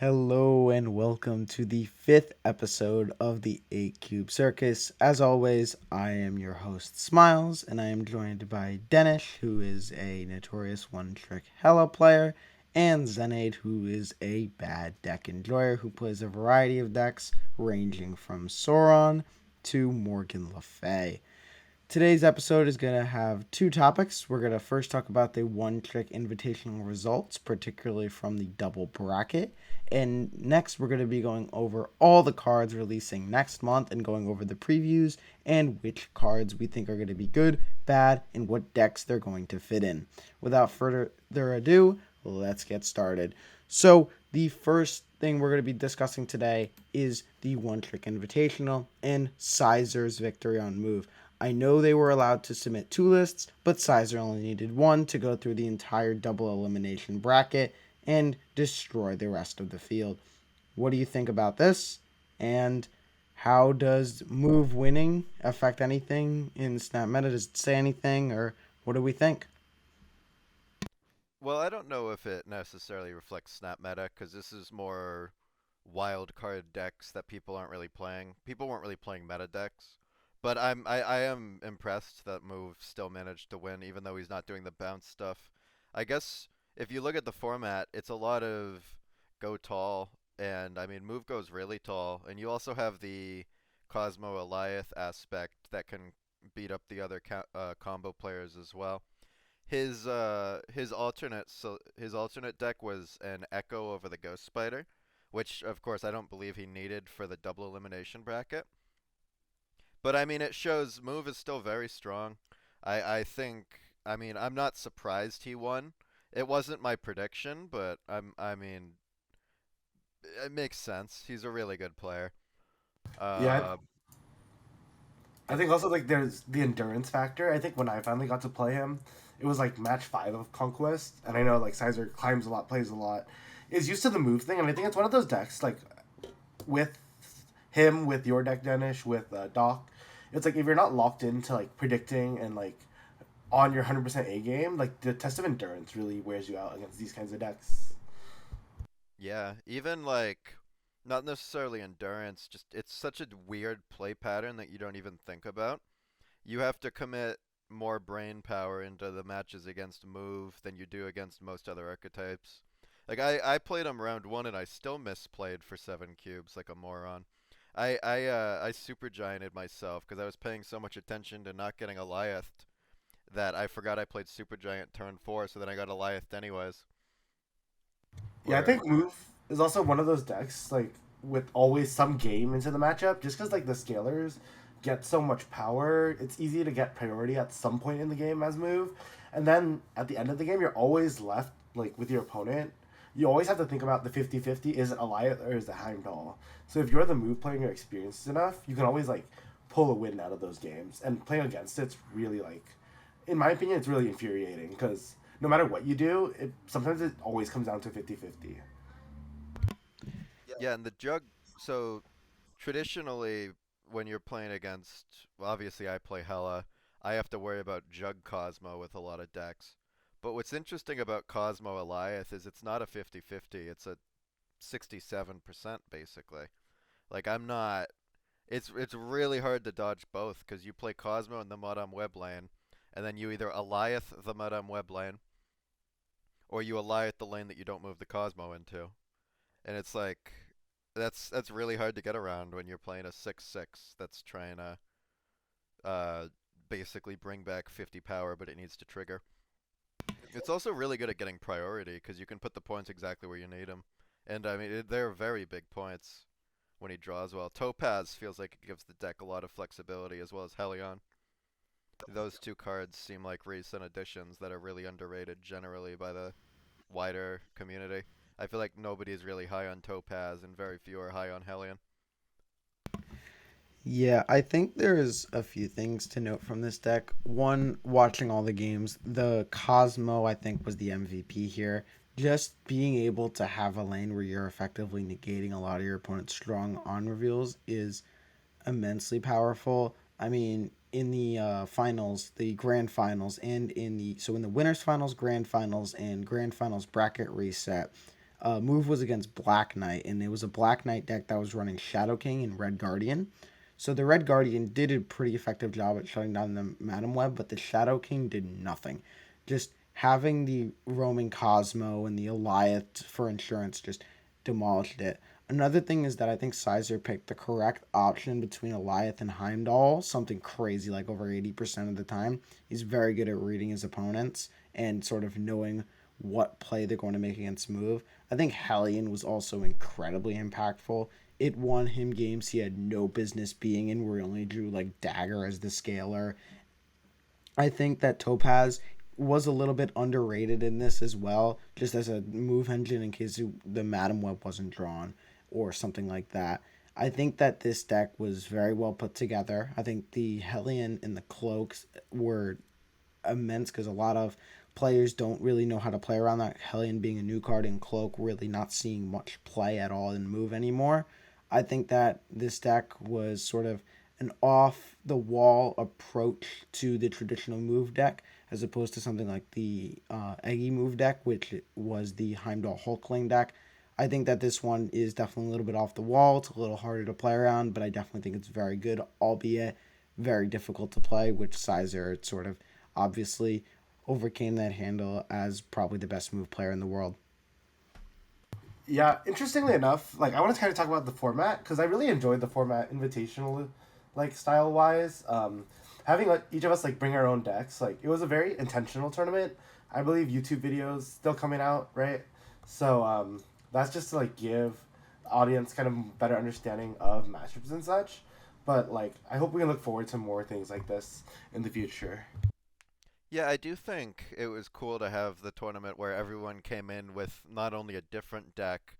Hello and welcome to the fifth episode of the Cube Circus. As always, I am your host Smlz, and I am joined by Denish, who is a notorious One Trick Hella player, and Xenaid, who is a bad deck enjoyer who plays a variety of decks ranging from Sauron to Morgan Le Fay. Today's episode is going to have two topics. We're going to first talk about the One Trick Invitational results, particularly from the double bracket. And next, we're going to be going over all the cards releasing next month and going over the previews and which cards we think are going to be good, bad, and what decks they're going to fit in. Without further ado, let's get started. So, the first thing we're going to be discussing today is the One Trick Invitational and Sizer's victory on move. I know they were allowed to submit two lists, but Sizer only needed one to go through the entire double elimination bracket and destroy the rest of the field. What do you think about this? And how does move winning affect anything in Snap Meta? Does it say anything, or what do we think? Well, I don't know if it necessarily reflects snap meta because this is more wild card decks that people aren't really playing. People weren't really playing meta decks, but I am impressed that Move still managed to win even though he's not doing the bounce stuff. I guess if you look at the format, it's a lot of go tall, and I mean Move goes really tall, and you also have the Cosmo Eliath aspect that can beat up the other combo players as well. His alternate deck was an Echo over the Ghost Spider, which of course I don't believe he needed for the double elimination bracket. But I mean it shows move is still very strong. I think I mean I'm not surprised he won. It wasn't my prediction, but I mean it makes sense. He's a really good player. Yeah, Uh I think also like there's the endurance factor. I think when I finally got to play him, it was like match five of Conquest, and I know like Sizer climbs a lot, plays a lot, is used to the move thing, and I think it's one of those decks like with him, with your deck Danish, with Doc. It's like if you're not locked into like predicting and like on your 100% A game, like the test of endurance really wears you out against these kinds of decks. Yeah, even like not necessarily endurance, just it's such a weird play pattern that you don't even think about. You have to commit more brain power into the matches against move than you do against most other archetypes. Like I played him round one and I still misplayed for 7 cubes like a moron. I super gianted myself because I was paying so much attention to not getting Eliath that I forgot I played super giant turn four, so then I got Eliath anyways. Yeah, I Where think move is also one of those decks like with always some game into the matchup, just because like the scalers get so much power, it's easy to get priority at some point in the game as move, and then at the end of the game, you're always left like with your opponent. You always have to think about the 50-50, is it Elias or is it Heimdall? So if you're the move player and you're experienced enough, you can always like pull a win out of those games. And playing against it's really like, in my opinion, it's really infuriating because no matter what you do, sometimes it always comes down to 50-50. yeah, and the jug. So traditionally, when you're playing against, well, obviously I play Hela, I have to worry about Jug Cosmo with a lot of decks. But what's interesting about Cosmo Eliath is it's not a 50-50, it's a 67% basically. Like I'm not it's really hard to dodge both because you play Cosmo in the Madame Web lane, and then you either Eliath the Madame Web lane, or you Eliath the lane that you don't move the Cosmo into. And it's like that's really hard to get around when you're playing a 6/6 that's trying to uh basically bring back 50 power, but it needs to trigger. It's also really good at getting priority because you can put the points exactly where you need them, and I mean they're very big points when he draws well. Topaz feels like it gives the deck a lot of flexibility as well as Helion. Those two cards seem like recent additions that are really underrated generally by the wider community. I feel like nobody's really high on Topaz and very few are high on Hellion. Yeah, I think there's a few things to note from this deck. One, watching all the games, the Cosmo, I think, was the MVP here. Just being able to have a lane where you're effectively negating a lot of your opponent's strong on reveals is immensely powerful. I mean, in the finals, the grand finals, and in the winners finals, grand finals, and grand finals bracket reset, move was against Black Knight, and it was a Black Knight deck that was running Shadow King and Red Guardian. So the Red Guardian did a pretty effective job at shutting down the Madam Web, but the Shadow King did nothing. Just having the roaming Cosmo and the Eliath for insurance just demolished it. Another thing is that I think Sizer picked the correct option between Eliath and Heimdall, something crazy like over 80% of the time. He's very good at reading his opponents and sort of knowing what play they're going to make against move. I think Hellion was also incredibly impactful. It won him games he had no business being in, where he only drew like Dagger as the scaler. I think that Topaz was a little bit underrated in this as well, just as a move engine in case the Madam Web wasn't drawn or something like that. I think that this deck was very well put together. I think the Hellion and the Cloaks were immense because a lot of players don't really know how to play around that. Hellion being a new card and Cloak really not seeing much play at all in move anymore. I think that this deck was sort of an off the wall approach to the traditional move deck as opposed to something like the Eggy move deck, which was the Heimdall Hulkling deck. I think that this one is definitely a little bit off the wall. It's a little harder to play around, but I definitely think it's very good, albeit very difficult to play, which Sizer sort of obviously overcame that handle as probably the best move player in the world. Yeah, interestingly enough, like I want to kind of talk about the format because I really enjoyed the format invitational, like style wise. Having like each of us like bring our own decks, like it was a very intentional tournament. I believe YouTube videos still coming out, right? So that's just to like give the audience kind of better understanding of matchups and such. But like I hope we can look forward to more things like this in the future. Yeah, I do think it was cool to have the tournament where everyone came in with not only a different deck,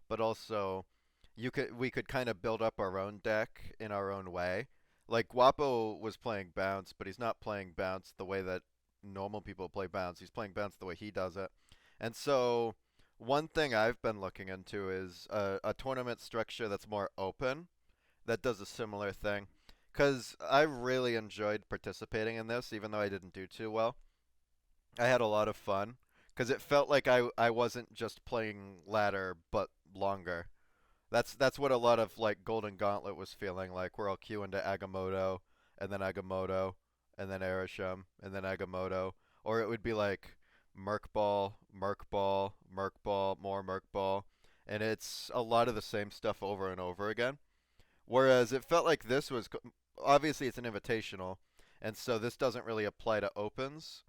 but also we could kind of build up our own deck in our own way. Like Guapo was playing bounce, but he's not playing bounce the way that normal people play bounce. He's playing bounce the way he does it. And so one thing I've been looking into is a tournament structure that's more open that does a similar thing. Because I really enjoyed participating in this, even though I didn't do too well. I had a lot of fun because it felt like I wasn't just playing ladder but longer. That's what a lot of like Golden Gauntlet was feeling like. We're all queuing to Agamotto and then Agamotto and then Erisham and then Agamotto, or it would be like Merc Ball, Merc Ball, Merc Ball, more Merc Ball, and it's a lot of the same stuff over and over again. Whereas it felt like this was obviously it's an invitational, and so this doesn't really apply to opens,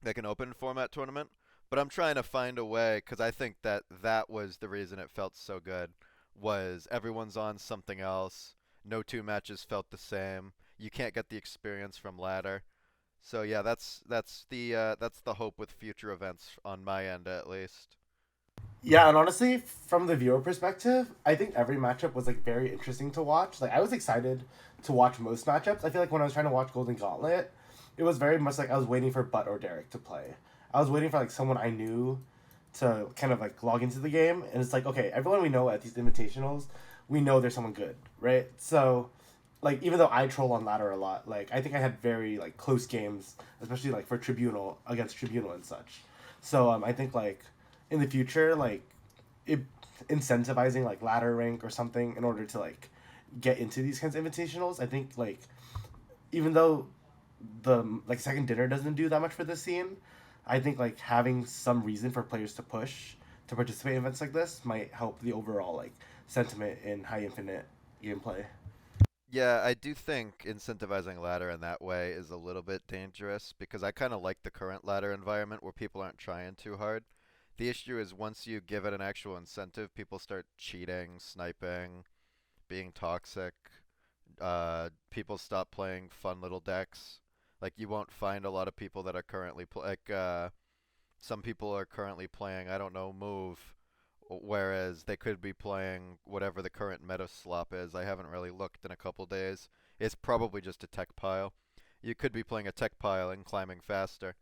like an open format tournament. But I'm trying to find a way because I think that that was the reason it felt so good. Was everyone's on something else? No two matches felt the same. You can't get the experience from ladder. So yeah, that's the hope with future events on my end at least. Yeah, and honestly, from the viewer perspective, I think every matchup was like very interesting to watch. Like I was excited to watch most matchups. I feel like when I was trying to watch Golden Gauntlet, it was very much like I was waiting for Butt or Derek to play. I was waiting for like someone I knew to kind of like log into the game, and it's like okay, everyone we know at these invitationals, we know there's someone good, right? So, like even though I troll on ladder a lot, like I think I had very like close games, especially like for Tribunal against Tribunal and such. So I think like in the future, like it incentivizing like ladder rank or something in order to like get into these kinds of invitationals. I think like even though the like second dinner doesn't do that much for this scene, I think like having some reason for players to push to participate in events like this might help the overall like sentiment in high infinite gameplay. Yeah, I do think incentivizing ladder in that way is a little bit dangerous because I kind of like the current ladder environment where people aren't trying too hard. The issue is once you give it an actual incentive, people start cheating, sniping, being toxic. People stop playing fun little decks. Like you won't find a lot of people that are currently some people are currently playing I don't know move, whereas they could be playing whatever the current meta slop is. I haven't really looked in a couple days. It's probably just a tech pile. You could be playing a tech pile and climbing faster,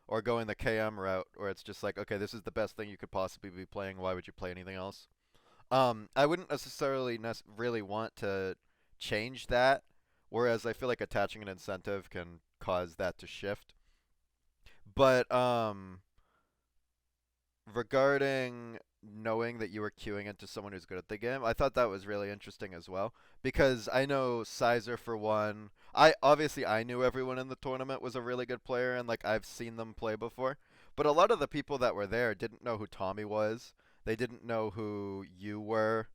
or going the KM route, where it's just like, okay, this is the best thing you could possibly be playing. Why would you play anything else? I wouldn't necessarily really want to change that, whereas I feel like attaching an incentive can cause that to shift. But regarding knowing that you were queuing into someone who's good at the game. I thought that was really interesting as well because I know Sizer for one. I knew everyone in the tournament was a really good player and like I've seen them play before. But a lot of the people that were there didn't know who Tommy was. They didn't know who you were.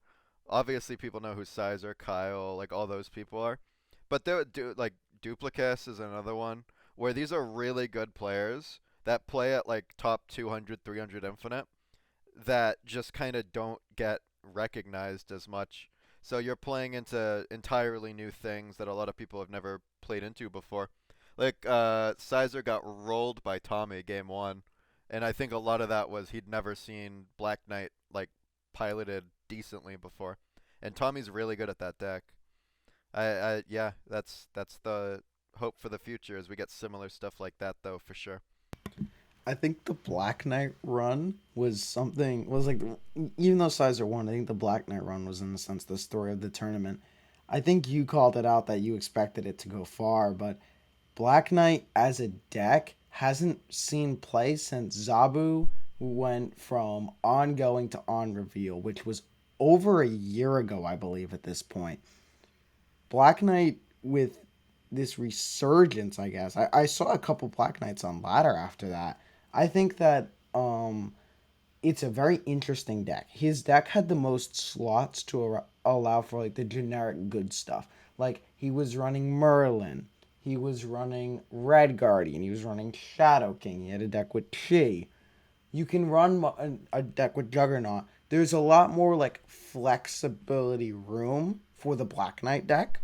Obviously people know who Sizer, Kyle, like all those people are. But there like Duplicus is another one where these are really good players that play at like top 200, 300 infinite that just kind of don't get recognized as much. So you're playing into entirely new things that a lot of people have never played into before. Like Sizer got rolled by Tommy game one, and I think a lot of that was he'd never seen Black Knight like piloted decently before, and Tommy's really good at that deck. Yeah, that's the hope for the future as we get similar stuff like that though for sure. I think the Black Knight run was like, even though Sizer won, I think the Black Knight run was in the sense the story of the tournament. I think you called it out that you expected it to go far, but Black Knight as a deck hasn't seen play since Zabu went from ongoing to on reveal, which was over a year ago, I believe, at this point. Black Knight with this resurgence, I guess. I saw a couple Black Knights on ladder after that. I think that it's a very interesting deck. His deck had the most slots to allow for like the generic good stuff. Like he was running Merlin, he was running Red Guardian, he was running Shadow King. He had a deck with Chi. You can run a deck with Juggernaut. There's a lot more like flexibility room for the Black Knight deck,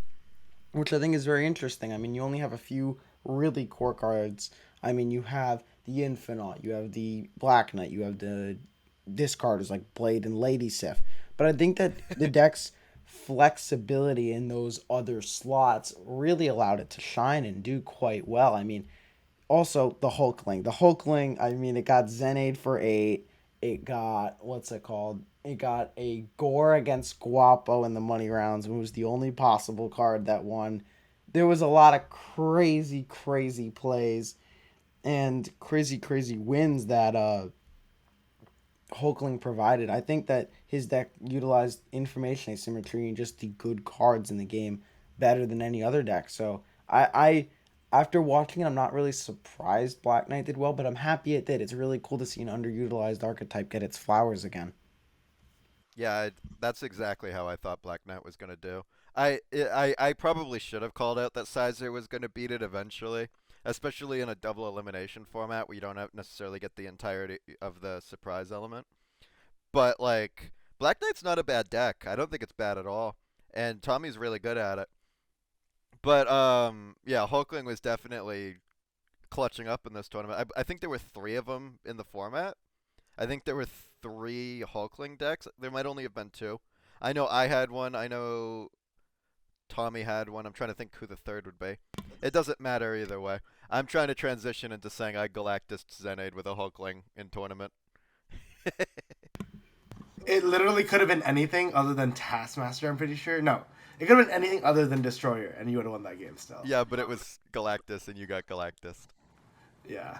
which I think is very interesting. I mean, you only have a few really core cards. I mean, you have the Infinite, you have the Black Knight, you have the discarders like Blade and Lady Sif. But I think that the deck's flexibility in those other slots really allowed it to shine and do quite well. I mean, also the Hulkling. The Hulkling, I mean, it got Xenaid for 8. It got, what's it called? It got a Gore against Guapo in the money rounds. It was the only possible card that won. There was a lot of crazy, crazy plays and crazy, crazy wins that Hulkling provided. I think that his deck utilized information asymmetry and just the good cards in the game better than any other deck. So I after watching it, I'm not really surprised Black Knight did well, but I'm happy it did. It's really cool to see an underutilized archetype get its flowers again. Yeah, that's exactly how I thought Black Knight was gonna do. I probably should have called out that Sizer was gonna beat it eventually, especially in a double elimination format where you don't have necessarily get the entirety of the surprise element. But like Black Knight's not a bad deck. I don't think it's bad at all, and Tommy's really good at it. But yeah, Hulkling was definitely clutching up in this tournament. I think there were three of them in the format. I think there were three Hulkling decks. There might only have been two. I know I had one. I know Tommy had one. I'm trying to think who the third would be. It doesn't matter either way. I'm trying to transition into saying I Galactus Xenaid with a Hulkling in tournament. It literally could have been anything other than Taskmaster, I'm pretty sure. No, it could have been anything other than Destroyer, and you would have won that game still. Yeah, but it was Galactus and you got Galactus. Yeah.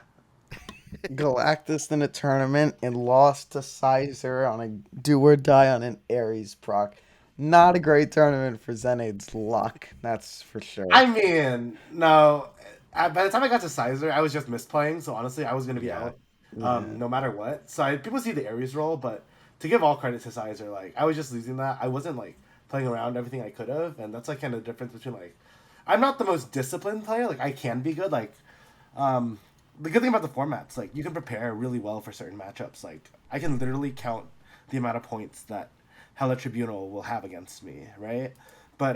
Galactus in a tournament and lost to Sizer on a do or die on an Ares proc. Not a great tournament for Xenaid's luck, that's for sure. I mean, no. By the time I got to Sizer, I was just misplaying, so honestly, I was going to be Yeah. out Yeah. no matter what. So people see the Ares roll, but to give all credit to Sizer, like, I was just losing that. I wasn't, like, playing around everything I could have, and that's, like, kind of the difference between, like, I'm not the most disciplined player. Like, I can be good. Like, um, the good thing about the formats, like, you can prepare really well for certain matchups. Like, I can literally count the amount of points that Hella Tribunal will have against me, right? But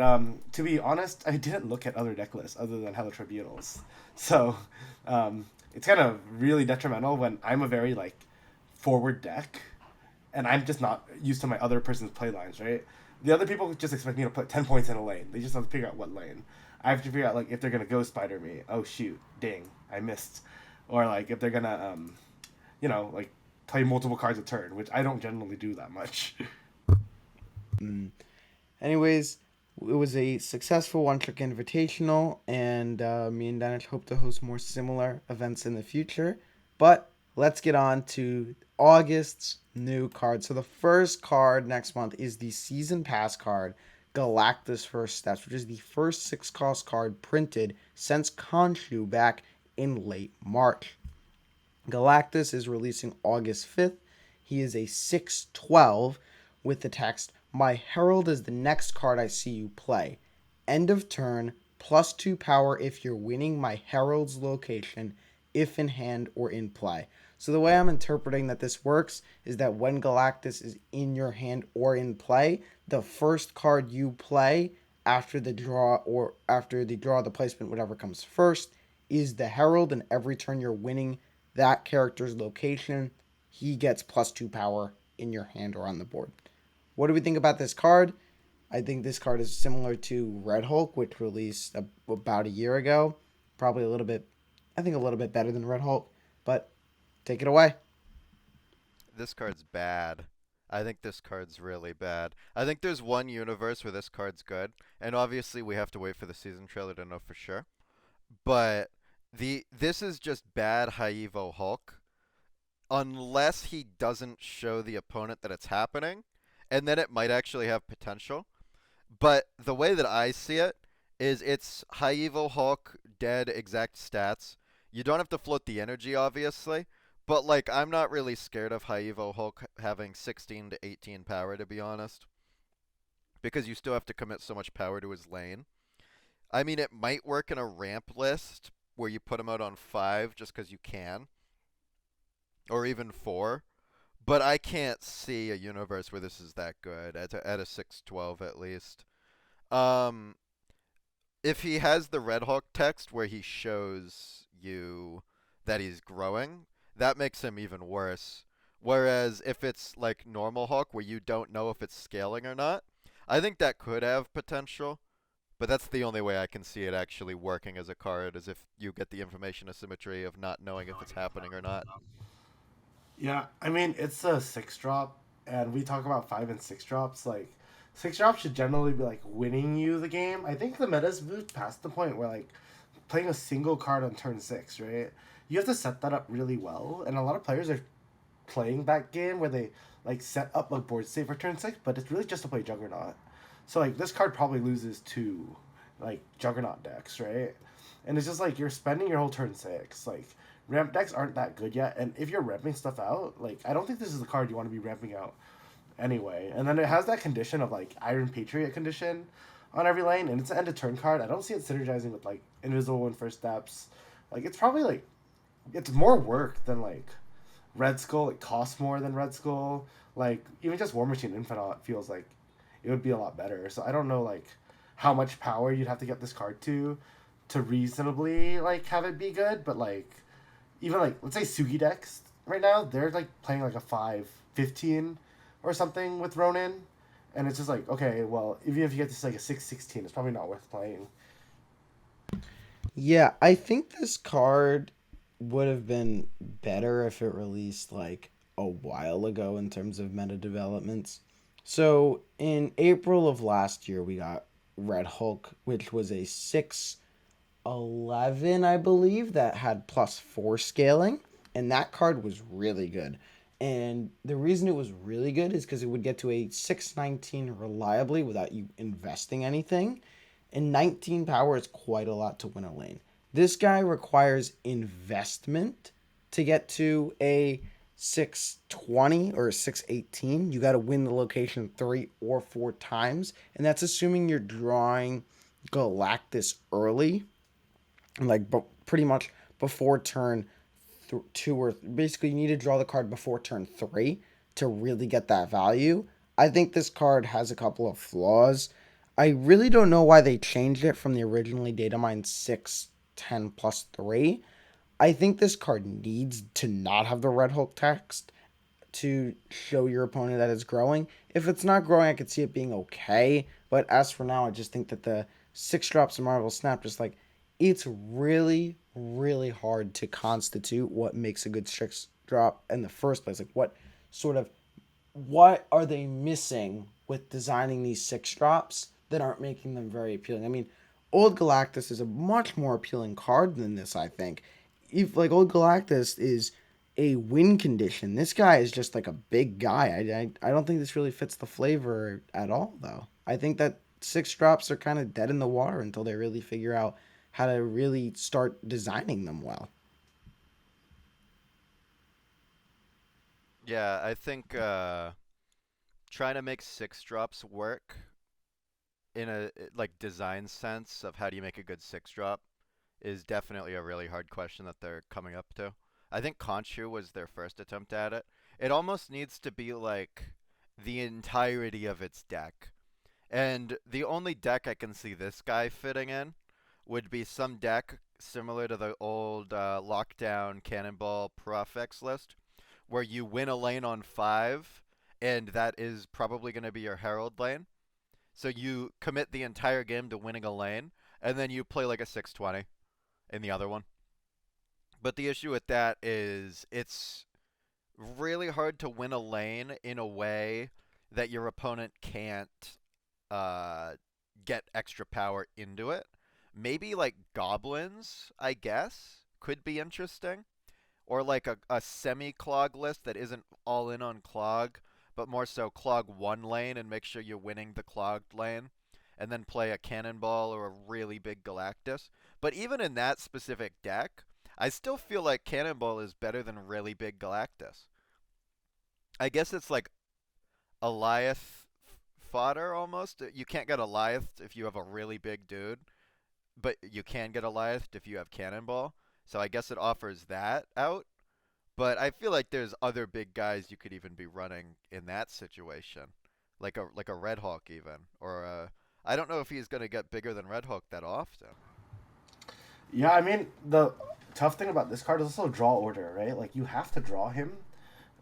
to be honest, I didn't look at other deck lists other than Hella Tribunals. So it's kind of really detrimental when I'm a very, like, forward deck and I'm just not used to my other person's play lines, right? The other people just expect me to put 10 points in a lane. They just have to figure out what lane. I have to figure out, like, if they're going to go spider me. Oh, shoot. Dang. I missed. Or, like, if they're going to, like, play multiple cards a turn, which I don't generally do that much. Mm. Anyways, it was a successful One Trick Invitational, and me and Danish hope to host more similar events in the future. But let's get on to August's new card. So the first card next month is the Season Pass card, Galactus First Steps, which is the first 6 cost card printed since Khonshu back in late March. Galactus is releasing August 5th. He is a 6/12 with the text, "My Herald is the next card I see you play. End of turn, +2 power if you're winning my Herald's location, if in hand or in play." So the way I'm interpreting that this works is that when Galactus is in your hand or in play, the first card you play after the draw or after the draw, the placement, whatever comes first, is the Herald, and every turn you're winning that character's location, he gets +2 power in your hand or on the board. What do we think about this card? I think this card is similar to Red Hulk, which released about a year ago. Probably a little bit, I think a little bit better than Red Hulk, but take it away. This card's bad. I think this card's really bad. I think there's one universe where this card's good, and obviously we have to wait for the season trailer to know for sure. But this is just bad Haivo Hulk unless he doesn't show the opponent that it's happening, and then it might actually have potential. But the way that I see it is it's Haivo Hulk, dead exact stats. You don't have to float the energy, obviously, but like I'm not really scared of Haivo Hulk having 16 to 18 power, to be honest, because you still have to commit so much power to his lane. I mean, it might work in a ramp list where you put him out on 5 just because you can, or even 4. But I can't see a universe where this is that good at a 6/12 at least. Um, if he has the Red Hulk text where he shows you that he's growing, that makes him even worse. Whereas if it's like normal Hulk where you don't know if it's scaling or not, I think that could have potential. But that's the only way I can see it actually working as a card, is if you get the information asymmetry of not knowing if it's happening or not. Yeah, I mean it's a 6 drop, and we talk about 5 and 6 drops. Like 6 drops should generally be like winning you the game. I think the meta's moved past the point where like playing a single card on turn 6, right? You have to set that up really well, and a lot of players are playing that game where they like set up a board state for turn 6, but it's really just to play Juggernaut. So like this card probably loses to like Juggernaut decks, right? And it's just like you're spending your whole turn 6. Like ramp decks aren't that good yet, and if you're ramping stuff out, like I don't think this is the card you want to be ramping out anyway. And then it has that condition of like Iron Patriot condition on every lane, and it's an end of turn card. I don't see it synergizing with like Invisible and First Steps. Like it's probably like it's more work than like Red Skull. It costs more than Red Skull. Like even just War Machine Infinite feels like it would be a lot better. So I don't know like how much power you'd have to get this card to reasonably like have it be good, but like even like let's say Sugi decks right now, they're like playing like a 5/15 or something with Ronin. And it's just like, okay, well, even if you get this like a 6/16, it's probably not worth playing. Yeah, I think this card would have been better if it released like a while ago in terms of meta developments. So in April of last year, we got Red Hulk, which was a 6/11, I believe, that had +4 scaling, and that card was really good. And the reason it was really good is because it would get to a 6/19 reliably without you investing anything. And 19 power is quite a lot to win a lane. This guy requires investment to get to a 6/20 or a 6/18. You got to win the location 3 or 4 times. And that's assuming you're drawing Galactus early, like pretty much before turn 2, or basically you need to draw the card before turn 3 to really get that value. I think this card has a couple of flaws. I really don't know why they changed it from the originally data mine 6/10 +3. I think this card needs to not have the Red Hulk text to show your opponent that it's growing. If it's not growing, I could see it being okay. But as for now, I just think that the 6 drops of Marvel Snap, just like, it's really, really hard to constitute what makes a good 6 drop in the first place. Like, sort of, what are they missing with designing these 6 drops that aren't making them very appealing? I mean, Old Galactus is a much more appealing card than this, I think. If like Old Galactus is a win condition. This guy is just like a big guy. I don't think this really fits the flavor at all, though. I think that six drops are kind of dead in the water until they really figure out how to really start designing them well. Yeah, I think trying to make six drops work in a like design sense of how do you make a good six drop is definitely a really hard question that they're coming up to. I think Conchu was their first attempt at it. It almost needs to be like the entirety of its deck. And the only deck I can see this guy fitting in would be some deck similar to the old Lockdown Cannonball Profex list, where you win a lane on 5, and that is probably going to be your Herald lane. So you commit the entire game to winning a lane, and then you play like a 620 in the other one. But the issue with that is it's really hard to win a lane in a way that your opponent can't uh, get extra power into it. Maybe like goblins, I guess, could be interesting. Or like a semi clog list that isn't all in on clog, but more so clog one lane and make sure you're winning the clogged lane. And then play a cannonball or a really big Galactus. But even in that specific deck, I still feel like cannonball is better than really big Galactus. I guess it's like Eliath fodder almost. You can't get Eliath if you have a really big dude, but you can get Eliath if you have Cannonball. So I guess it offers that out. But I feel like there's other big guys you could even be running in that situation, like a Red Hawk even, or I don't know if he's gonna get bigger than Red Hawk that often. Yeah, I mean the tough thing about this card is also draw order, right? Like you have to draw him,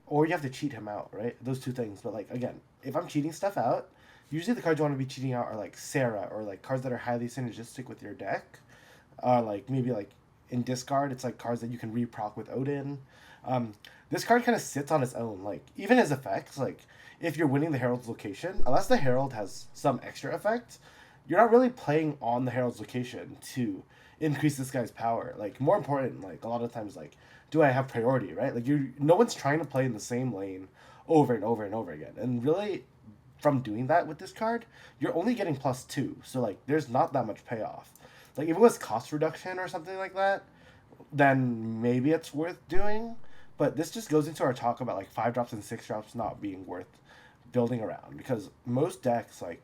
or you have to cheat him out, right? Those two things. But like again, if I'm cheating stuff out, usually the cards you want to be cheating out are like Sarah or like cards that are highly synergistic with your deck. Like maybe like in discard, it's like cards that you can reproc with Odin. Um, this card kind of sits on its own. Like even his effects, like if you're winning the Herald's location, unless the Herald has some extra effect, you're not really playing on the Herald's location to increase this guy's power. Like more important, like a lot of times, like do I have priority, right? Like you, no one's trying to play in the same lane over and over and over again. And really, from doing that with this card, you're only getting +2. So like, there's not that much payoff. Like if it was cost reduction or something like that, then maybe it's worth doing. But this just goes into our talk about like 5 drops and 6 drops not being worth building around because most decks like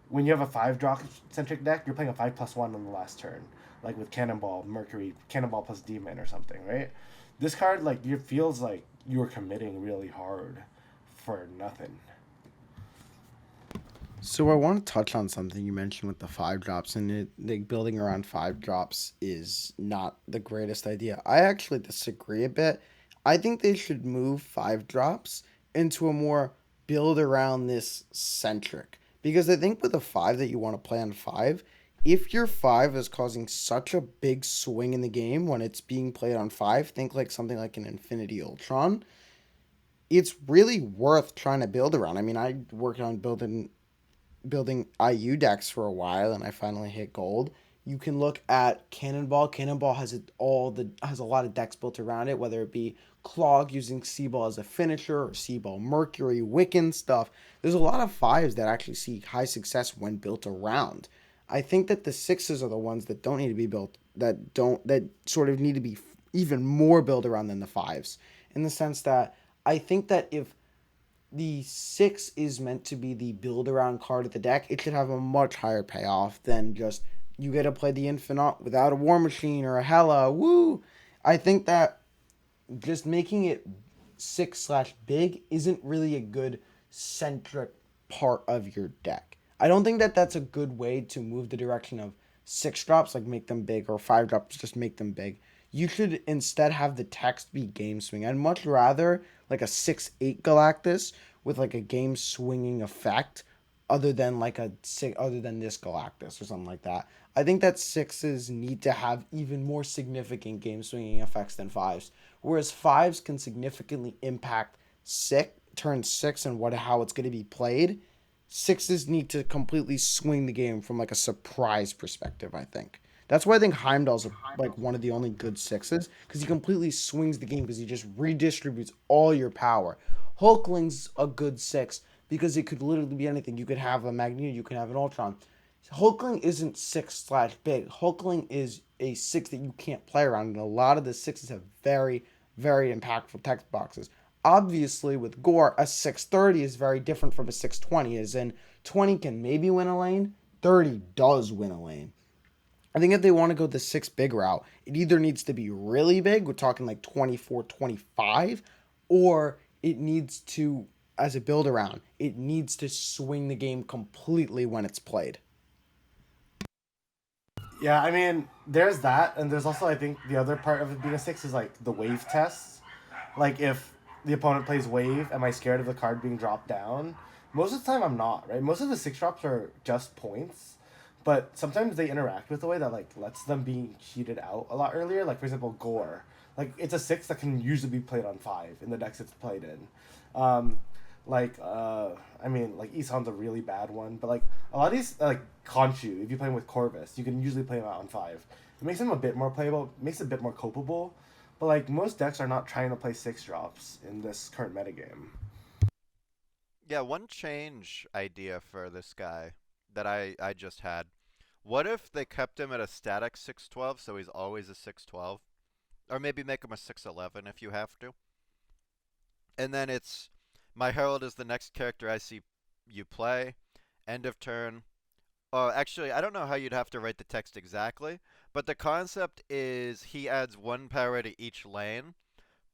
when you have a 5 drop centric deck, you're playing a 5+1 on the last turn, like with Cannonball, Mercury, Cannonball plus Demon or something, right? This card like it feels like you're committing really hard for nothing. So I want to touch on something you mentioned with the 5 drops, and like building around 5 drops is not the greatest idea. I actually disagree a bit. I think they should move 5 drops into a more build around this centric, because I think with a 5 that you want to play on 5, if your 5 is causing such a big swing in the game when it's being played on 5, think like something like an Infinity Ultron. It's really worth trying to build around. I mean, I worked on building IU decks for a while, and I finally hit gold. You can look at Cannonball. Cannonball has a lot of decks built around it, whether it be Clog using Seaball as a finisher or Seaball Mercury, Wiccan stuff. There's a lot of 5s that actually see high success when built around. I think that the 6s are the ones that don't need to be built, that sort of need to be even more built around than the 5s, in the sense that I think that if the 6 is meant to be the build around card of the deck, it should have a much higher payoff than just you get to play the Infinite without a War Machine or a Hela. Woo! I think that just making it 6/big isn't really a good centric part of your deck. I don't think that that's a good way to move the direction of 6 drops, like make them big, or 5 drops, just make them big. You should instead have the text be game swing. I'd much rather like a 6/8 Galactus with like a game swinging effect other than this Galactus or something like that. I think that 6s need to have even more significant game swinging effects than 5s, whereas 5s can significantly impact turn 6 and what how it's going to be played. 6s need to completely swing the game from like a surprise perspective, I think. That's why I think Heimdall's like one of the only good sixes because he completely swings the game because he just redistributes all your power. Hulkling's a good six because it could literally be anything. You could have a Magneto, you could have an Ultron. Hulkling isn't six slash big. Hulkling is a six that you can't play around, and a lot of the sixes have very, very impactful text boxes. Obviously, with Gore, a 630 is very different from a 620, as in 20 can maybe win a lane, 30 does win a lane. I think if they want to go the six big route, it either needs to be really big, we're talking like 24, 25, or it needs to, as a build around, it needs to swing the game completely when it's played. Yeah, I mean, there's that, and there's also I think the other part of it being a six is like the wave tests. Like if the opponent plays wave, am I scared of the card being dropped down? Most of the time, I'm not. Right. Most of the six drops are just points, but sometimes they interact with the way that like lets them be cheated out a lot earlier. Like for example, Gore. Like it's a six that can usually be played on five in the decks it's played in. Um, I mean, like Isan's a really bad one, but like a lot of these, like Khonshu, if you play him with Corvus, you can usually play him out on five. It makes him a bit more playable, makes it a bit more copable, but like most decks are not trying to play six drops in this current metagame. Yeah, one change idea for this guy that I just had. What if they kept him at a static 612 so he's always a 612? Or maybe make him a 611 if you have to. And then it's my Herald is the next character I see you play. End of turn. Oh, actually, I don't know how you'd have to write the text exactly, but the concept is he adds one power to each lane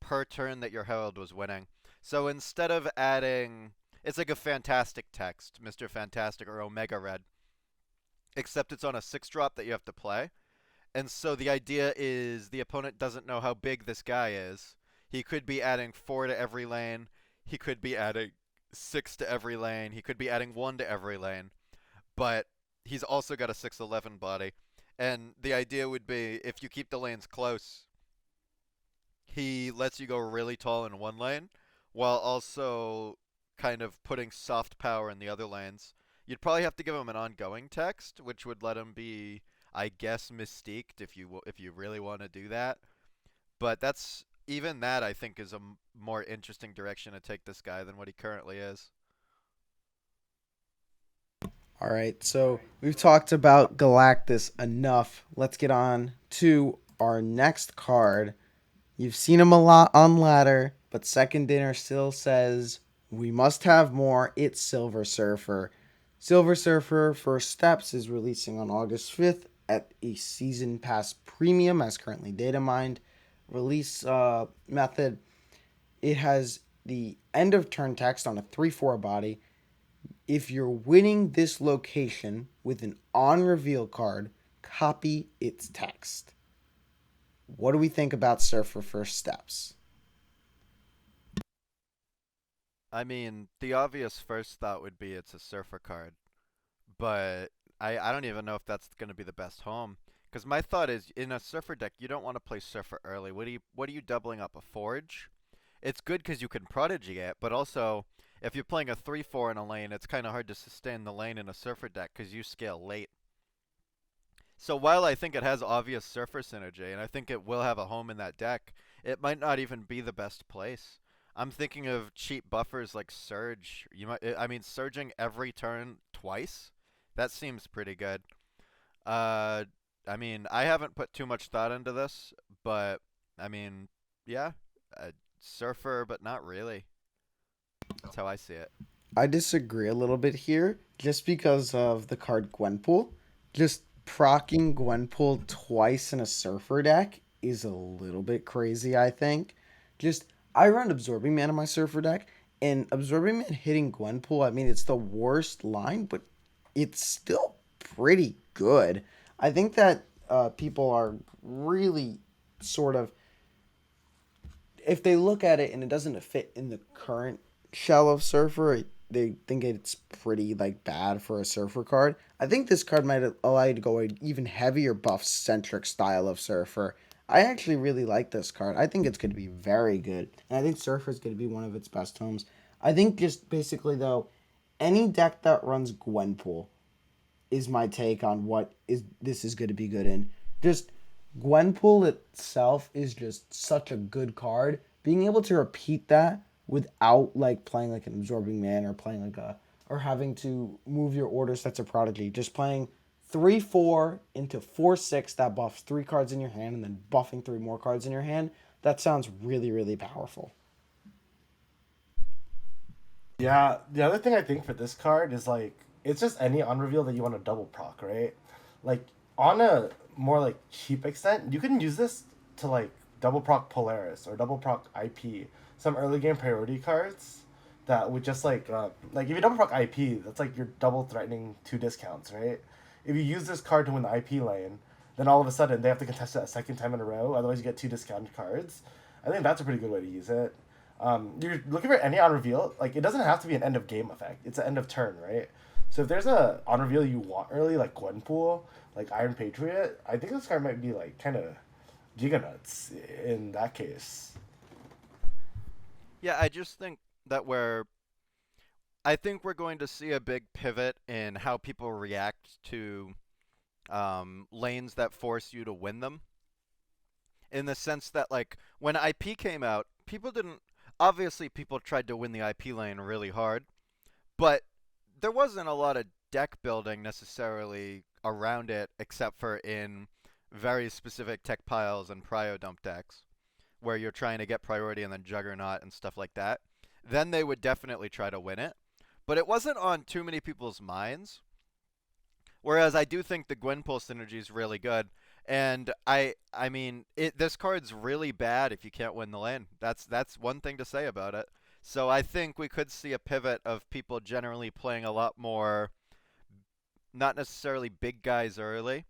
per turn that your Herald was winning. So instead of adding, it's like a fantastic text, Mr. Fantastic or Omega Red, except it's on a six drop that you have to play. And so the idea is the opponent doesn't know how big this guy is. He could be adding four to every lane. He could be adding six to every lane. He could be adding one to every lane. But he's also got a 611 body. And the idea would be if you keep the lanes close, he lets you go really tall in one lane while also kind of putting soft power in the other lanes. You'd probably have to give him an ongoing text, which would let him be, I guess, mystiqued if you really want to do that. But that's even that I think is a more interesting direction to take this guy than what he currently is. All right, so we've talked about Galactus enough. Let's get on to our next card. You've seen him a lot on ladder, but second dinner still says we must have more. It's Silver Surfer. Silver Surfer First Steps is releasing on August 5th at a season pass premium as currently data mined. Release method, it has the end of turn text on a 3/4 body. If you're winning this location with an on reveal card, copy its text. What do we think about Surfer First Steps? I mean, the obvious first thought would be it's a surfer card, but I don't even know if that's going to be the best home. Because my thought is, in a surfer deck, you don't want to play surfer early. What are you doubling up, a forge? It's good because you can prodigy it, but also if you're playing a 3/4 in a lane, it's kind of hard to sustain the lane in a surfer deck because you scale late. So while I think it has obvious surfer synergy, and I think it will have a home in that deck, it might not even be the best place. I'm thinking of cheap buffers like Surge. I mean, surging every turn twice? That seems pretty good. Uh, I mean, I haven't put too much thought into this, but I mean, yeah, surfer, but not really. That's how I see it. I disagree a little bit here just because of the card Gwenpool. Just procking Gwenpool twice in a Surfer deck is a little bit crazy, I think. Just, I run Absorbing Man in my Surfer deck, and Absorbing Man hitting Gwenpool, I mean, it's the worst line, but it's still pretty good. I think that people are really sort of, if they look at it and it doesn't fit in the current shell of Surfer, they think it's pretty like bad for a Surfer card. I think this card might allow you to go an even heavier buff centric style of Surfer. I actually really like this card. I think it's going to be very good, and I think Surfer is going to be one of its best homes. I think just basically though, any deck that runs Gwenpool is my take on what is this is going to be good in. Just Gwenpool itself is just such a good card. Being able to repeat that without like playing like an absorbing man or playing like a or having to move your order sets of prodigy, just playing 3-4 into 4-6 that buffs 3 cards in your hand and then buffing 3 more cards in your hand. That sounds really, really powerful. Yeah, the other thing I think for this card is like it's just any on reveal that you want to double proc, right? Like on a more like cheap extent, you can use this to like double proc Polaris or double proc IP, some early game priority cards that would just like if you double proc IP, that's like you're double threatening 2 discounts, right? If you use this card to win the IP lane, then all of a sudden they have to contest it a second time in a row. Otherwise, you get 2 discounted cards. I think that's a pretty good way to use it. You're looking for any on reveal. Like it doesn't have to be an end of game effect. It's an end of turn, right? So if there's a on reveal you want early, like Gwenpool, like Iron Patriot, I think this card might be like kind of giga nuts in that case. Yeah, I just think that I think we're going to see a big pivot in how people react to lanes that force you to win them. In the sense that, like, when IP came out, people didn't. Obviously, people tried to win the IP lane really hard, but there wasn't a lot of deck building necessarily around it, except for in very specific tech piles and prio dump decks, where you're trying to get priority and then juggernaut and stuff like that. Then they would definitely try to win it, but it wasn't on too many people's minds. Whereas I do think the Gwenpool synergy is really good, and I mean this card's really bad if you can't win the lane. That's one thing to say about it. So I think we could see a pivot of people generally playing a lot more, not necessarily big guys early,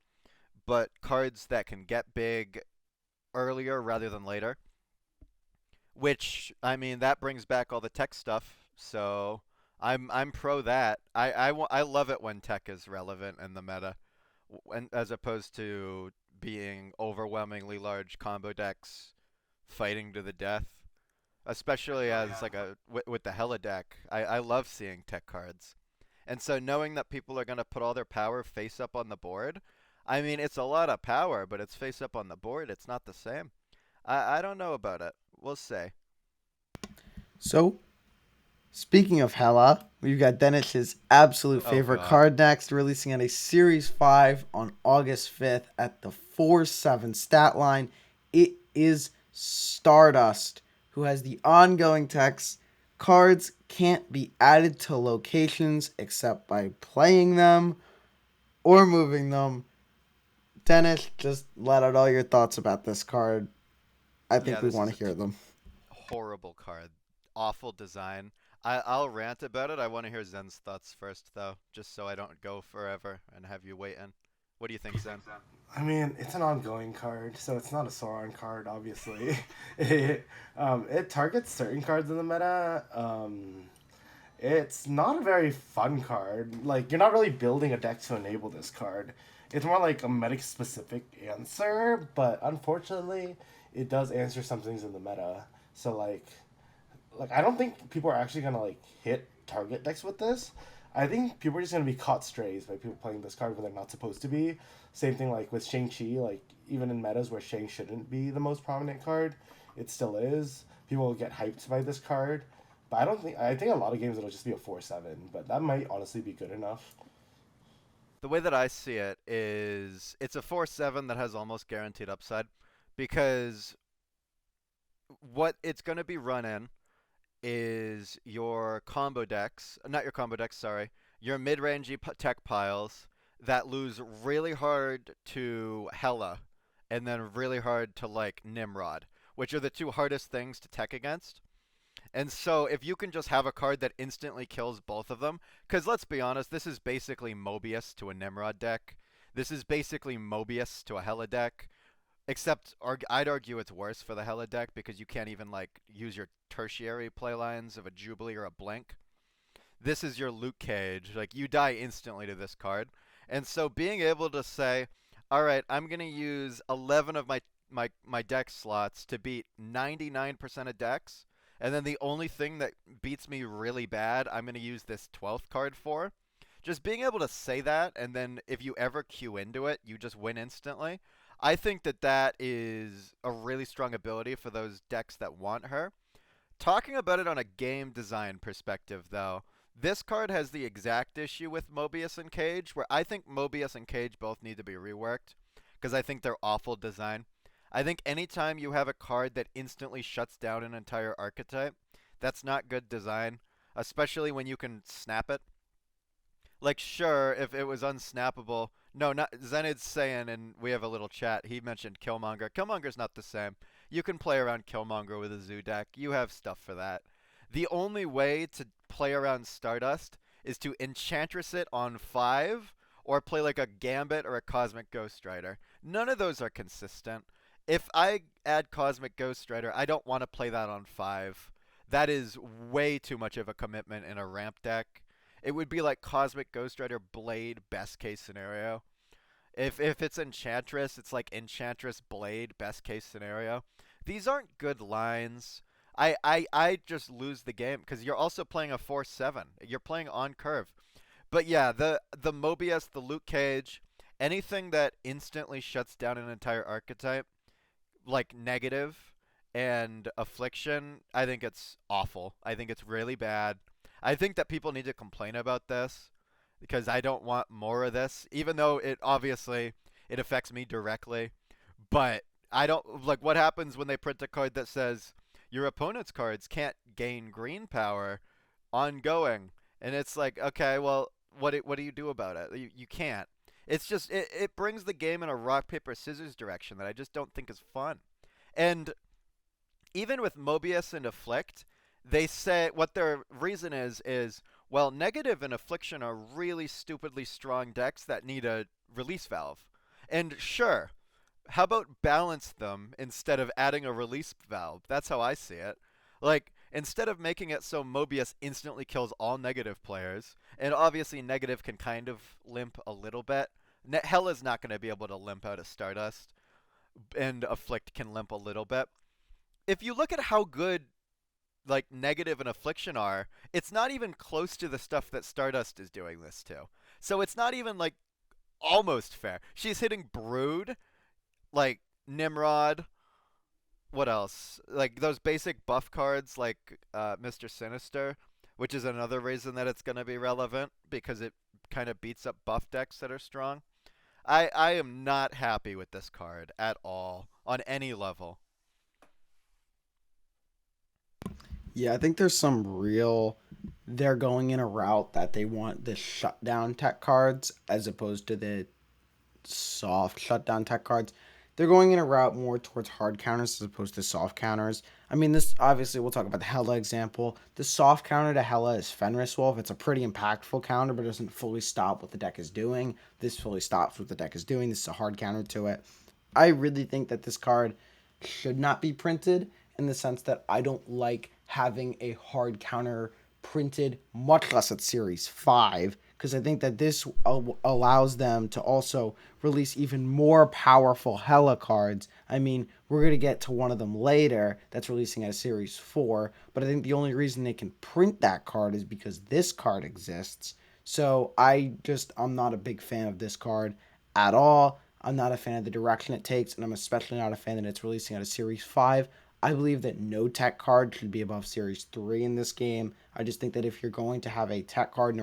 but cards that can get big earlier rather than later. Which I mean that brings back all the tech stuff. So I'm pro that. I love it when tech is relevant in the meta, and as opposed to being overwhelmingly large combo decks fighting to the death. Especially as like with the Hella deck, I love seeing tech cards, and so knowing that people are gonna put all their power face up on the board, I mean it's a lot of power, but it's face up on the board. It's not the same. I don't know about it. We'll say. So, speaking of Hela, we've got Denish's absolute Oh favorite God. card next, releasing at a Series 5 on August 5th at the 4-7 stat line. It is Stardust, who has the ongoing text cards can't be added to locations except by playing them or moving them. Dennis, just let out all your thoughts about this card. I Yeah, think we this want is to hear them. horrible card. Awful design. I'll rant about it. I want to hear Zen's thoughts first, though, just so I don't go forever and have you waiting. What do you think, Zen? I mean, it's an ongoing card, so it's not a Sauron card, obviously. It targets certain cards in the meta. It's not a very fun card. Like, you're not really building a deck to enable this card. It's more like a medic specific answer, but unfortunately, it does answer some things in the meta. So, like I don't think people are actually gonna like hit target decks with this. I think people are just gonna be caught strays by people playing this card when they're not supposed to be. Same thing like with Shang-Chi, like even in metas where Shang shouldn't be the most prominent card, it still is. People will get hyped by this card. But I think a lot of games it'll just be a 4-7, but that might honestly be good enough. The way that I see it is it's a 4-7 that has almost guaranteed upside because what it's going to be run in is your combo decks, not your combo decks, sorry, your mid-rangey tech piles that lose really hard to Hela and then really hard to like Nimrod, which are the two hardest things to tech against. And so if you can just have a card that instantly kills both of them, because let's be honest, this is basically Mobius to a Nimrod deck. This is basically Mobius to a Hela deck. Except I'd argue it's worse for the Hela deck because you can't even like use your tertiary playlines of a Jubilee or a Blink. This is your Luke Cage. Like you die instantly to this card. And so being able to say, all right, I'm gonna use 11 of my deck slots to beat 99% of decks, and then the only thing that beats me really bad, I'm gonna use this 12th card for. Just being able to say that, and then if you ever queue into it, you just win instantly. I think that that is a really strong ability for those decks that want her. Talking about it on a game design perspective, though, this card has the exact issue with Mobius and Cage, where I think Mobius and Cage both need to be reworked, because I think they're awful design. I think anytime you have a card that instantly shuts down an entire archetype, that's not good design, especially when you can snap it. Like, sure, if it was unsnappable. No, not Xenaid's saying, and we have a little chat. He mentioned Killmonger. Killmonger's not the same. You can play around Killmonger with a Zoo deck. You have stuff for that. The only way to play around Stardust is to Enchantress it on 5 or play like a Gambit or a Cosmic Ghost Rider. None of those are consistent. If I add Cosmic Ghost Rider, I don't want to play that on 5. That is way too much of a commitment in a ramp deck. It would be like Cosmic Ghost Rider Blade, best case scenario. If it's Enchantress, it's like Enchantress Blade, best case scenario. These aren't good lines. I just lose the game because you're also playing a 4/7. You're playing on curve. But yeah, the Mobius, the Luke Cage, anything that instantly shuts down an entire archetype, like negative and affliction, I think it's awful. I think it's really bad. I think that people need to complain about this because I don't want more of this, even though it obviously it affects me directly. But I don't like what happens when they print a card that says your opponent's cards can't gain green power ongoing, and it's like, okay, well, what do you do about it? You can't. It's just it brings the game in a rock paper scissors direction that I just don't think is fun. And even with Mobius and Afflict, they say what their reason is well, Negative and Affliction are really stupidly strong decks that need a release valve. And sure, how about balance them instead of adding a release valve? That's how I see it. Like, instead of making it so Mobius instantly kills all negative players, and obviously negative can kind of limp a little bit. Hella's not going to be able to limp out of Stardust, and Afflict can limp a little bit. If you look at how good like Negative and Affliction are, it's not even close to the stuff that Stardust is doing this to. So it's not even like almost fair. She's hitting Brood, like Nimrod, what else? Like those basic buff cards like Mr. Sinister, which is another reason that it's going to be relevant because it kind of beats up buff decks that are strong. I am not happy with this card at all on any level. Yeah, I think there's some real. They're going in a route that they want the shutdown tech cards as opposed to the soft shutdown tech cards. They're going in a route more towards hard counters as opposed to soft counters. I mean, this obviously we'll talk about the Hela example. The soft counter to Hela is Fenris Wolf. It's a pretty impactful counter, but it doesn't fully stop what the deck is doing. This fully stops what the deck is doing. This is a hard counter to it. I really think that this card should not be printed in the sense that I don't like having a hard counter printed, much less at Series 5, because I think that this allows them to also release even more powerful Hela cards. I mean, we're going to get to one of them later that's releasing at Series 4, but I think the only reason they can print that card is because this card exists. So I'm not a big fan of this card at all. I'm not a fan of the direction it takes, and I'm especially not a fan that it's releasing at a Series 5. I believe that no tech card should be above Series 3 in this game. I just think that if you're going to have a tech card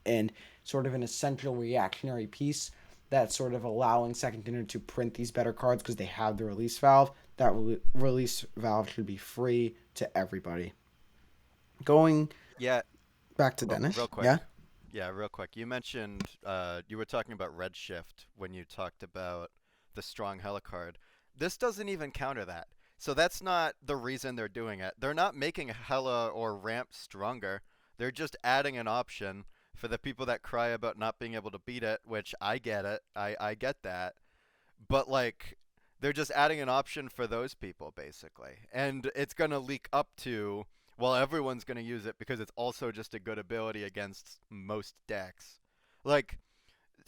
and sort of an essential reactionary piece that's sort of allowing Second Dinner to print these better cards because they have the release valve, that release valve should be free to everybody. Going Yeah, back to Denish. real quick. Yeah? Yeah, real quick. You mentioned you were talking about Redshift when you talked about the strong Hela card. This doesn't even counter that. So that's not the reason they're doing it. They're not making Hela or Ramp stronger. They're just adding an option for the people that cry about not being able to beat it, which I get it. I get that. But like they're just adding an option for those people basically. And it's going to leak up to well, everyone's going to use it because it's also just a good ability against most decks. Like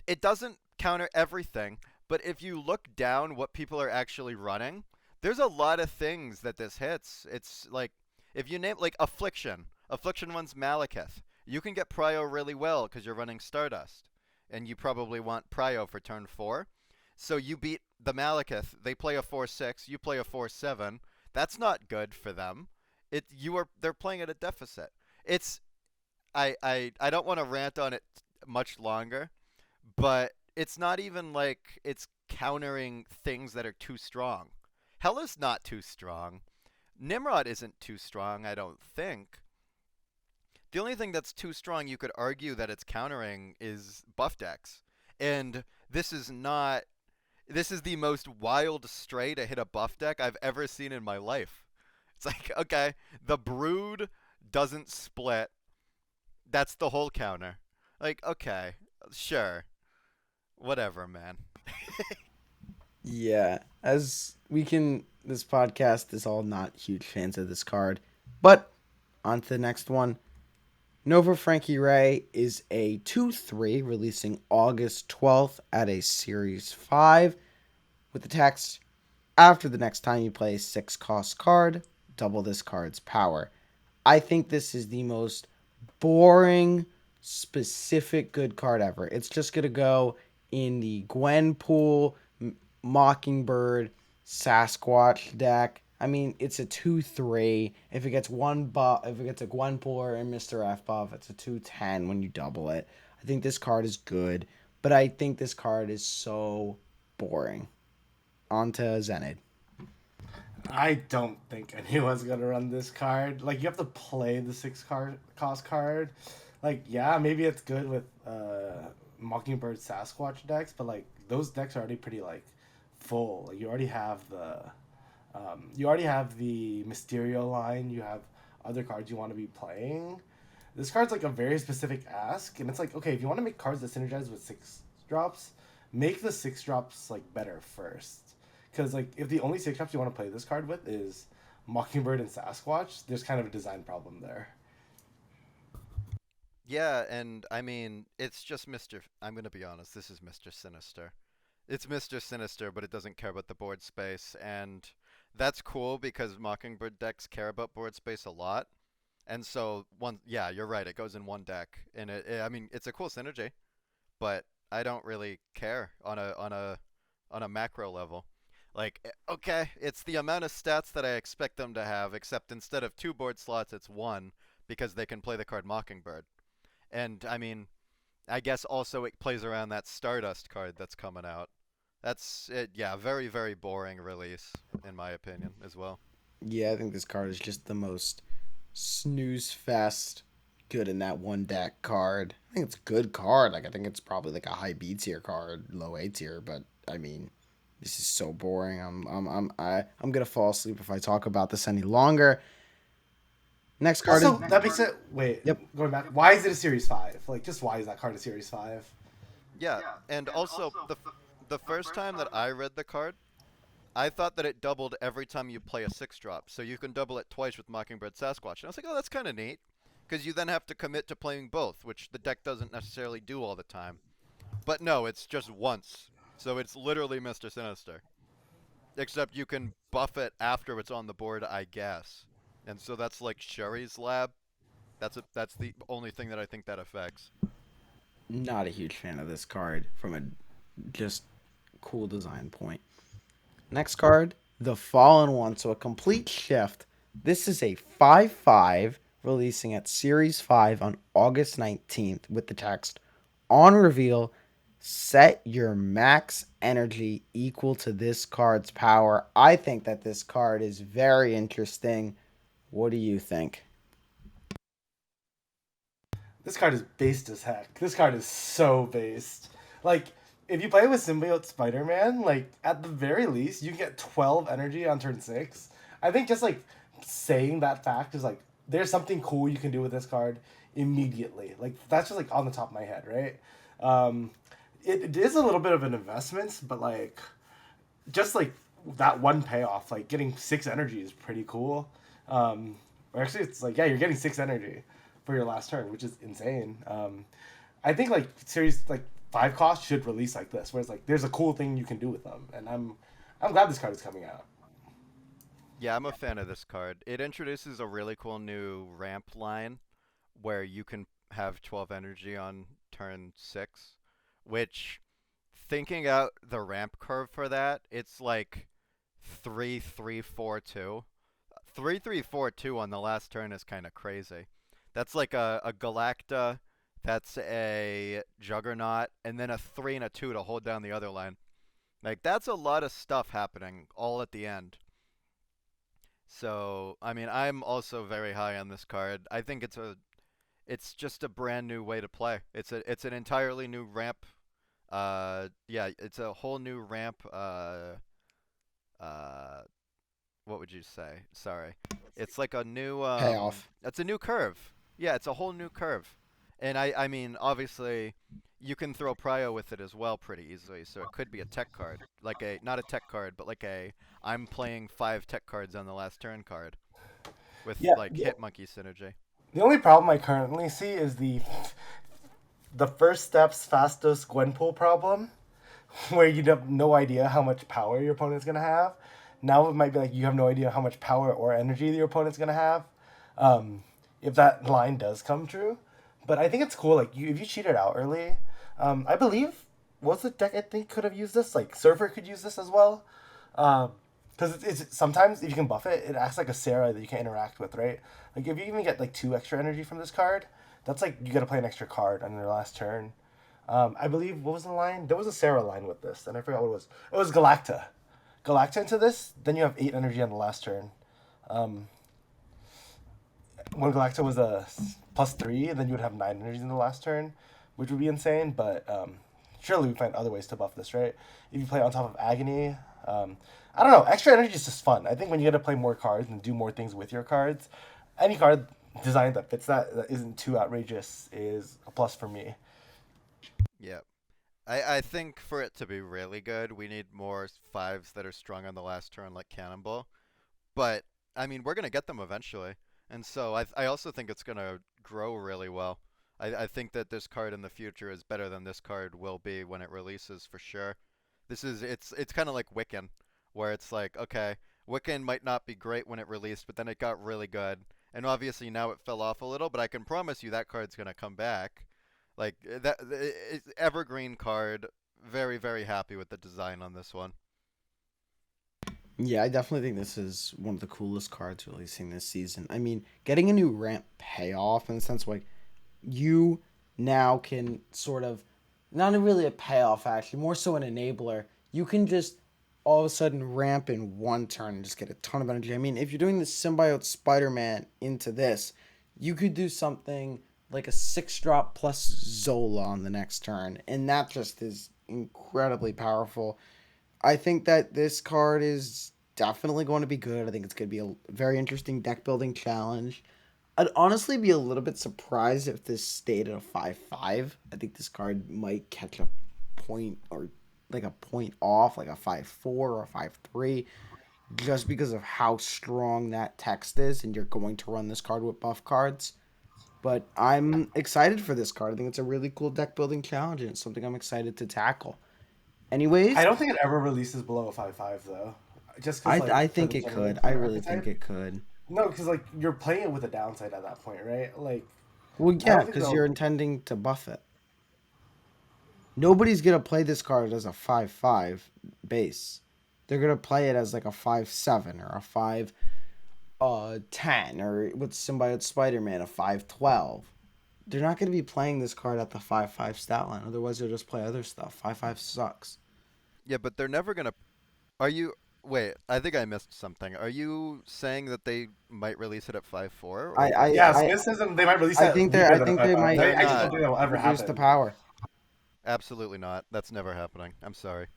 it doesn't counter everything, but if you look down what people are actually running, there's a lot of things that this hits. It's like if you name like Affliction. Affliction one's Malekith. You can get Prio really well because you're running Stardust, and you probably want Prio for turn 4. So you beat the Malekith. They play a 4-6. You play a 4-7. That's not good for them. They're playing at a deficit. It's I don't want to rant on it much longer, but it's not even like it's countering things that are too strong. Hela's not too strong. Nimrod isn't too strong, I don't think. The only thing that's too strong you could argue that it's countering is buff decks. And this is not this is the most wild stray to hit a buff deck I've ever seen in my life. It's like, okay, the brood doesn't split. That's the whole counter. Like, okay, sure. Whatever, man. Yeah, as we can, this podcast is all not huge fans of this card. But on to the next one. Nova Frankie Raye is a 2/3 releasing August 12th at a Series 5 with the text, after the next time you play a 6-cost card, double this card's power. I think this is the most boring, specific good card ever. It's just going to go in the Gwenpool, Mockingbird, Sasquatch deck. I mean, it's a 2/3. If it gets one buff, if it gets a Gwenpool and Mr. F buff, it's a 2/10 when you double it. I think this card is good, but I think this card is so boring. On to Xenaid. I don't think anyone's gonna run this card. Like, you have to play the cost card. Like, yeah, maybe it's good with Mockingbird Sasquatch decks, but like those decks are already pretty like full. Like, you already have the Mysterio line. You have other cards you want to be playing. This card's like a very specific ask, and it's like, okay, if you want to make cards that synergize with 6 drops, make the 6 drops like better first. Because like if the only 6 drops you want to play this card with is Mockingbird and Sasquatch, there's kind of a design problem there. Yeah, and I mean, it's just Mr. I'm going to be honest, this is Mr. Sinister. It's Mr. Sinister, but it doesn't care about the board space, and that's cool because Mockingbird decks care about board space a lot. And so yeah, you're right, it goes in one deck, and I mean, it's a cool synergy, but I don't really care on a macro level. Like, okay, it's the amount of stats that I expect them to have, except instead of 2 board slots, it's one because they can play the card Mockingbird. And I mean, I guess also it plays around that Stardust card that's coming out. That's it. Yeah, very very boring release in my opinion as well. Yeah, I think this card is just the most snooze fest good in that one deck card. I think it's a good card. Like, I think it's probably like a high B tier card, low A tier, but I mean, this is so boring. I'm gonna fall asleep if I talk about this any longer. Next card Also, is that makes it wait. Yep. Going back, why is it a Series 5? Like, just why is that card a Series 5? Yeah, and also the first time that I read the card, I thought that it doubled every time you play a 6 drop, so you can double it twice with Mockingbird Sasquatch. And I was like, oh, that's kind of neat, because you then have to commit to playing both, which the deck doesn't necessarily do all the time. But no, it's just once, so it's literally Mr. Sinister. Except you can buff it after it's on the board, I guess. And so that's like Sherry's lab. That's the only thing that I think that affects. not a huge fan of this card from a just cool design point. Next card, the Fallen One. So a complete shift. This is a 5/5 releasing at Series 5 on August 19th with the text, on reveal, set your max energy equal to this card's power. I think that this card is very interesting. What do you think? This card is based as heck. This card is so based. Like, if you play with Symbiote Spider-Man, like, at the very least, you can get 12 energy on turn 6. I think just, like, saying that fact is, like, there's something cool you can do with this card immediately. Like, that's just, like, on the top of my head, right? Um, it is a little bit of an investment, but, like, just, like, that one payoff, like, getting 6 energy is pretty cool. Or actually, it's like, yeah, you're getting 6 energy for your last turn, which is insane. I think like series like 5 cost should release like this, where it's like there's a cool thing you can do with them, and I'm glad this card is coming out. Yeah, I'm a fan of this card. It introduces a really cool new ramp line where you can have 12 energy on turn 6, which thinking out the ramp curve for that, it's like 3-3-4-2. 3-3-4-2 on the last turn is kind of crazy. That's like a Galacta, that's a Juggernaut, and then a 3 and a 2 to hold down the other line. Like, that's a lot of stuff happening all at the end. So, I mean, I'm also very high on this card. I think it's just a brand new way to play. It's an entirely new ramp. Yeah, it's a whole new ramp. Uh, what would you say? Sorry, it's like a new Payoff. it's a new curve. Yeah, it's a whole new curve. And I mean, obviously, you can throw Prio with it as well pretty easily. So it could be a tech card, like a not a tech card, but like a I'm playing 5 tech cards on the last turn card with Yeah, like Hit Monkey synergy. the only problem I currently see is the first steps fastest Gwenpool problem, where you have no idea how much power your opponent's gonna have. Now it might be like you have no idea how much power or energy your opponent's gonna have, if that line does come true. But I think it's cool. Like if you cheat it out early, I believe what's the deck I think could have used this. Like Surfer could use this as well, because it's sometimes if you can buff it, it acts like a Sarah that you can interact with, right? Like if you even get like 2 extra energy from this card, that's like you got to play an extra card on your last turn. I believe what was the line? There was a Sarah line with this, and I forgot what it was. It was Galacta. Galacta into this, then you have 8 energy on the last turn. Um, when Galacta was a +3, and then you would have 9 energy in the last turn, which would be insane. But surely we find other ways to buff this, right? If you play on top of Agony, I don't know. Extra energy is just fun. I think when you got to play more cards and do more things with your cards, any card design that fits that isn't too outrageous is a plus for me. Yeah. I think for it to be really good, we need more 5s that are strong on the last turn like Cannonball. But I mean, we're gonna get them eventually, and so I also think it's gonna grow really well. I think that this card in the future is better than this card will be when it releases for sure. It's kind of like Wiccan, where it's like okay, Wiccan might not be great when it released, but then it got really good, and obviously now it fell off a little. But I can promise you that card's gonna come back. Like that, it's evergreen card. Very very happy with the design on this one. Yeah, I definitely think this is one of the coolest cards releasing this season. I mean, getting a new ramp payoff in the sense like you now can sort of not really a payoff actually, more so an enabler. You can just all of a sudden ramp in one turn and just get a ton of energy. I mean, if you're doing the symbiote Spider-Man into this, you could do something like a 6 drop plus Zola on the next turn, and that just is incredibly powerful. I think that this card is definitely going to be good. I think it's going to be a very interesting deck building challenge. I'd honestly be a little bit surprised if this stayed at a 5-5. I think this card might catch a point or like a point off, like a 5-4 or a 5-3, just because of how strong that text is, and you're going to run this card with buff cards. But I'm excited for this card. I think it's a really cool deck building challenge, and it's something I'm excited to tackle. I Anyways, don't think it ever releases below a 5-5 though, just because I like for think the it could. I generator really think archetype. it could. No, because like you're playing it with a downside at that point, right? Like Well, I yeah, don't think because you're they'll. intending to buff it. Nobody's gonna play this card as a 5-5 base. They're gonna play it as like a 5-7 or a 5-10 or with Symbiote Spider-Man a 5-12. They're not gonna be playing this card at the 5-5 stat line. Otherwise, they'll just play other stuff. 5-5 sucks. Yeah, but they're never gonna. Are you? Wait, I think I missed something. Are you saying that they might release it at 5-4 I or I Yeah, 5-5? I, Smith says they might release I it think they're weaker I than a think five they five. might They're I just don't not. think that will ever reduce the happen. power. Absolutely not. That's never happening. I'm sorry.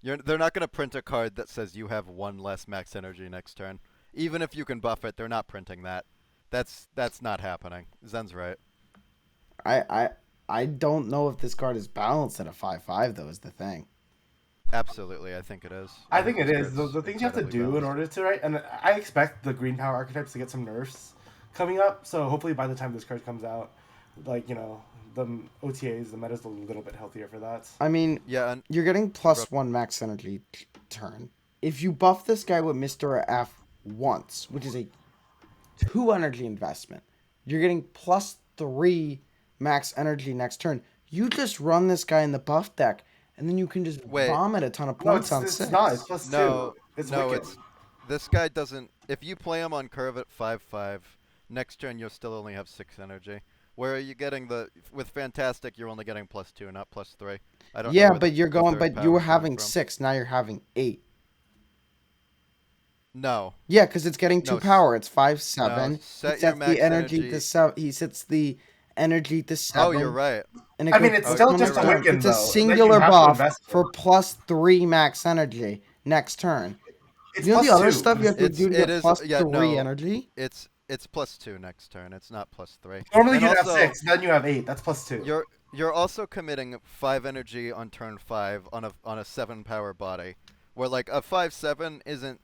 They're not gonna print a card that says you have 1 less max energy next turn. Even if you can buff it, they're not printing that. That's not happening. Zen's right. I I I don't know if this card is balanced at a 5-5 though. Is the thing. Absolutely, I think it is. I I think think it this is. card's The things you have to incredibly do in balanced. order to, right? And I expect the green power archetypes to get some nerfs coming up. So hopefully by the time this card comes out, like, the OTAs, the meta's a little bit healthier for that. I mean, Yeah, and you're getting +1 max energy turn. If you buff this guy with Mr. F once, which is a 2 energy investment, you're getting +3 max energy next turn. You just run this guy in the buff deck, and then you can just Wait, vomit a ton of No, points on it's not. It's 6. plus no, 2. It's no, wicked. it's this guy doesn't. If you play him on curve at 5/5, next turn you'll still only have 6 energy. Where are you getting the with Fantastic? You're only getting +2, not +3. I don't know Yeah, where but the third but you power were is coming having from. 6. Now you're having 8. No, Yeah, because it's getting no, 2 power. It's no. 5/7. He Set your sets the max energy to energy. 7. He sets the energy to Oh, you're 7, right. and it I goes mean, it's Oh, still on his you're just a right. turn. wicked It's a though that you singular have to buff invest for in. +3 max energy next turn. It's You know the plus other 2. stuff you have to do to It get is yeah +3 no. energy? It's +2 next turn. It's not +3. Normally And you'd have also 6, then you have 8. That's plus 2. you're also committing 5 energy on turn 5 on a 7 power body, where like a 5/7 isn't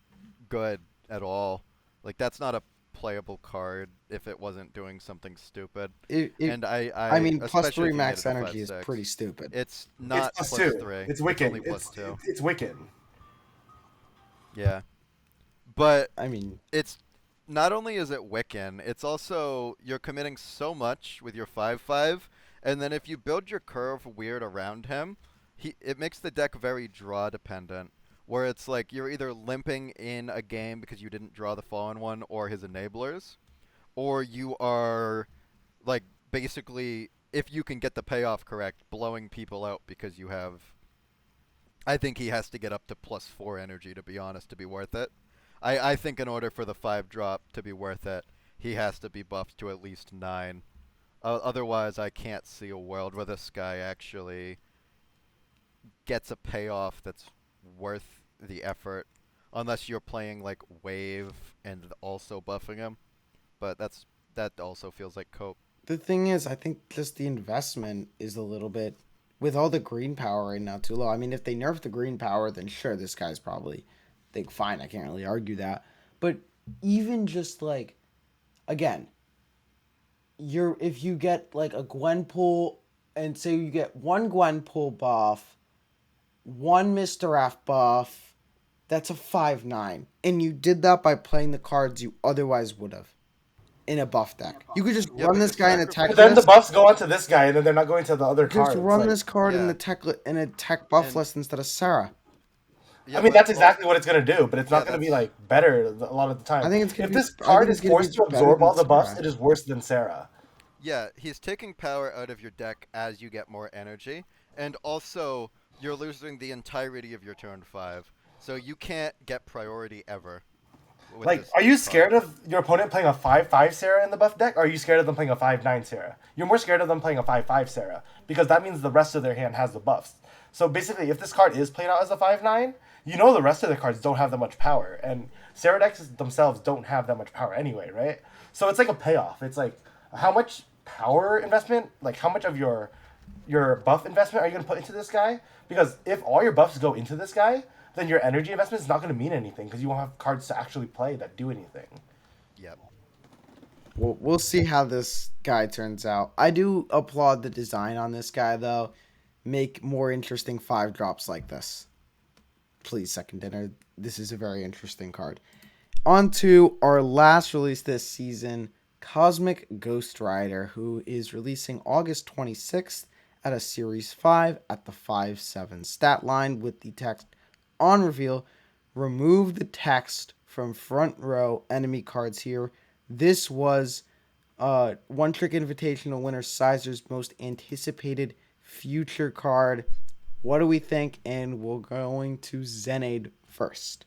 good at all. Like that's not a playable card if it wasn't doing something stupid. It And I I mean, especially +3 if you made max it a energy is 5/6, pretty stupid. it's It's not plus 2. +3. It's It's only wicked. +2. It's wicked. Yeah, but I mean, it's not only is it Wiccan, it's also you're committing so much with your 5/5, and then if you build your curve weird around him, it makes the deck very draw dependent. Where it's like you're either limping in a game because you didn't draw the fallen one or his enablers, or you are like basically if you can get the payoff correct, blowing people out because you have. I think he has to get up to +4 energy to be honest to be worth it. I think in order for the 5 drop to be worth it, he has to be buffed to at least 9. Otherwise, I can't see a world where this guy actually gets a payoff that's worth the effort, unless you're playing like Wave and also buffing him. But that also feels like cope. the thing is, I think just the investment is a little bit with all the green power right now too low. I mean, if they nerf the green power, then sure, this guy's probably think fine. I can't really argue that. But even just like again, you're if you get like a Gwenpool and say you get one Gwenpool buff, one Mr. F buff, that's a 5/9. And you did that by playing the cards you otherwise would have in a buff deck. You could just Yeah, run but this you're guy in a tech But then the list. sacrificing. buffs go onto this guy, and then they're not going to the other Just cards. run Like, this card in Yeah, the tech buff and list instead of Sarah. I yeah, mean, but that's exactly what it's gonna do, but it's yeah, not gonna be that's like better a lot of the I time. think it's gonna If be. this I card think is it's gonna be forced to better absorb than all the buffs, Sarah. it is worse than Sarah. yeah. He's taking power out of your deck as you get more energy, and also you're losing the entirety of your turn 5, so you can't get priority ever with Like, this are you card. scared of your opponent playing a 5/5 Sarah in the buff deck, or are you scared of them playing a 5/9 Sarah? You're more scared of them playing a 5/5 Sarah, because that means the rest of their hand has the buffs. So basically, if this card is played out as a 5/9, you know the rest of the cards don't have that much power, and Sarah decks themselves don't have that much power anyway, right? So it's like a payoff. It's like, how much power investment, like how much of your buff investment are you going to put into this guy? Because if all your buffs go into this guy, then your energy investment is not going to mean anything because you won't have cards to actually play that do anything. Yep. We'll see how this guy turns out. I do applaud the design on this guy though. Make more interesting 5 drops like this. Please, second dinner. This is a very interesting card. On to our last release this season, Cosmic Ghost Rider, who is releasing August 26th at a Series 5 at the 5/7 stat line with the text on reveal. Remove the text from front row enemy cards here. This was One Trick Invitational winner Sizer's most anticipated future card. What do we think? And we're going to Xenaid first.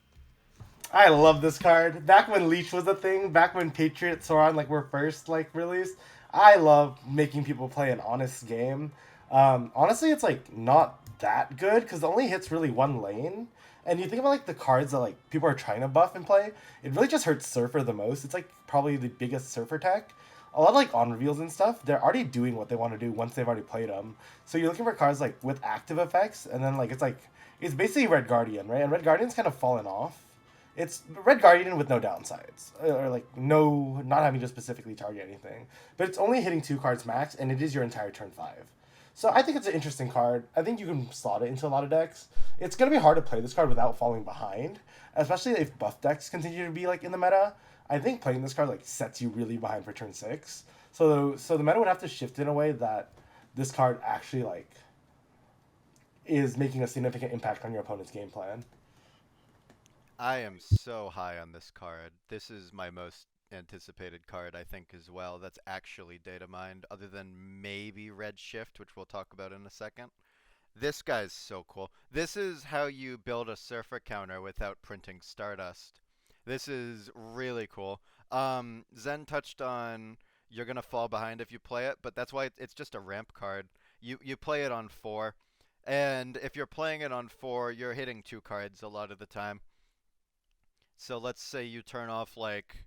I love this card. Back when Leech was a thing, back when Patriot Sauron like were first like released, I love making people play an honest game. Honestly, it's like not that good because it only hits really one lane. And you think about like the cards that like people are trying to buff and play, it really just hurts Surfer the most. It's like probably the biggest Surfer tech. A lot of like on reveals and stuff, they're already doing what they want to do once they've already played them. So you're looking for cards like with active effects, and then like it's basically Red Guardian, right? And Red Guardian's kind of fallen off. It's Red Guardian with no downsides, or like no, not having to specifically target anything. But it's only hitting 2 cards max, and it is your entire turn 5. So I think it's an interesting card. I think you can slot it into a lot of decks. It's gonna be hard to play this card without falling behind, especially if buff decks continue to be like in the meta. I think playing this card like sets you really behind for turn 6. So the meta would have to shift in a way that this card actually like is making a significant impact on your opponent's game plan. I am so high on this card. This is my most anticipated card, I think, as well. That's actually data mined, other than maybe Red Shift, which we'll talk about in a second. This guy's so cool. This is how you build a Surfer counter without printing Stardust. This is really cool. Zen touched on you're gonna fall behind if you play it, but that's why it's just a ramp card. You play it on 4, and if you're playing it on 4, you're hitting 2 cards a lot of the time. So let's say you turn off like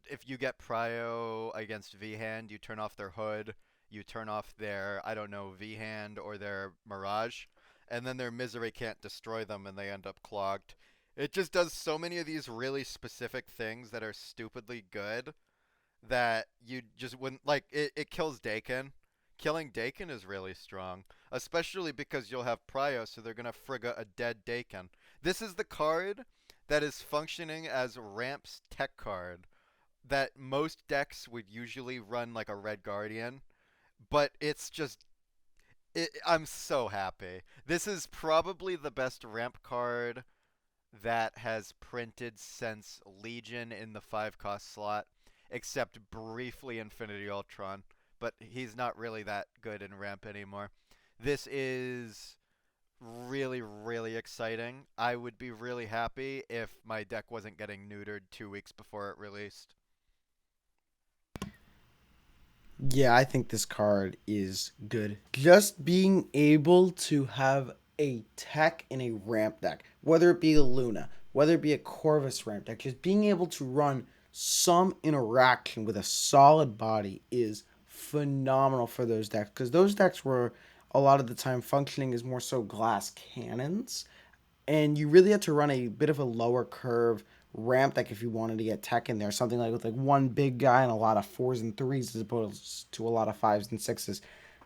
if you get Prio against V hand, you turn off their hood, you turn off their I don't know V hand or their Mirage, and then their Misery can't destroy them and they end up clogged. It just does so many of these really specific things that are stupidly good that you just wouldn't like. It kills Dakin. Killing Dakin is really strong, especially because you'll have Prio, so they're gonna frigga a dead Dakin. This is the card that is functioning as Ramp's tech card that most decks would usually run like a Red Guardian, but it's just I'm so happy. This is probably the best ramp card that has printed since Legion in the 5 cost slot, except briefly Infinity Ultron, but he's not really that good in ramp anymore. This is really, really exciting. I would be really happy if my deck wasn't getting neutered 2 weeks before it released. Yeah, I think this card is good. Just being able to have a tech in a ramp deck, whether it be a Luna, whether it be a Corvus ramp deck, just being able to run some interaction with a solid body is phenomenal for those decks, because those decks were a lot of the time functioning as more so glass cannons, and you really had to run a bit of a lower curve ramp deck if you wanted to get tech in there. Something like with like one big guy and a lot of 4s and 3s as opposed to a lot of 5s and 6s.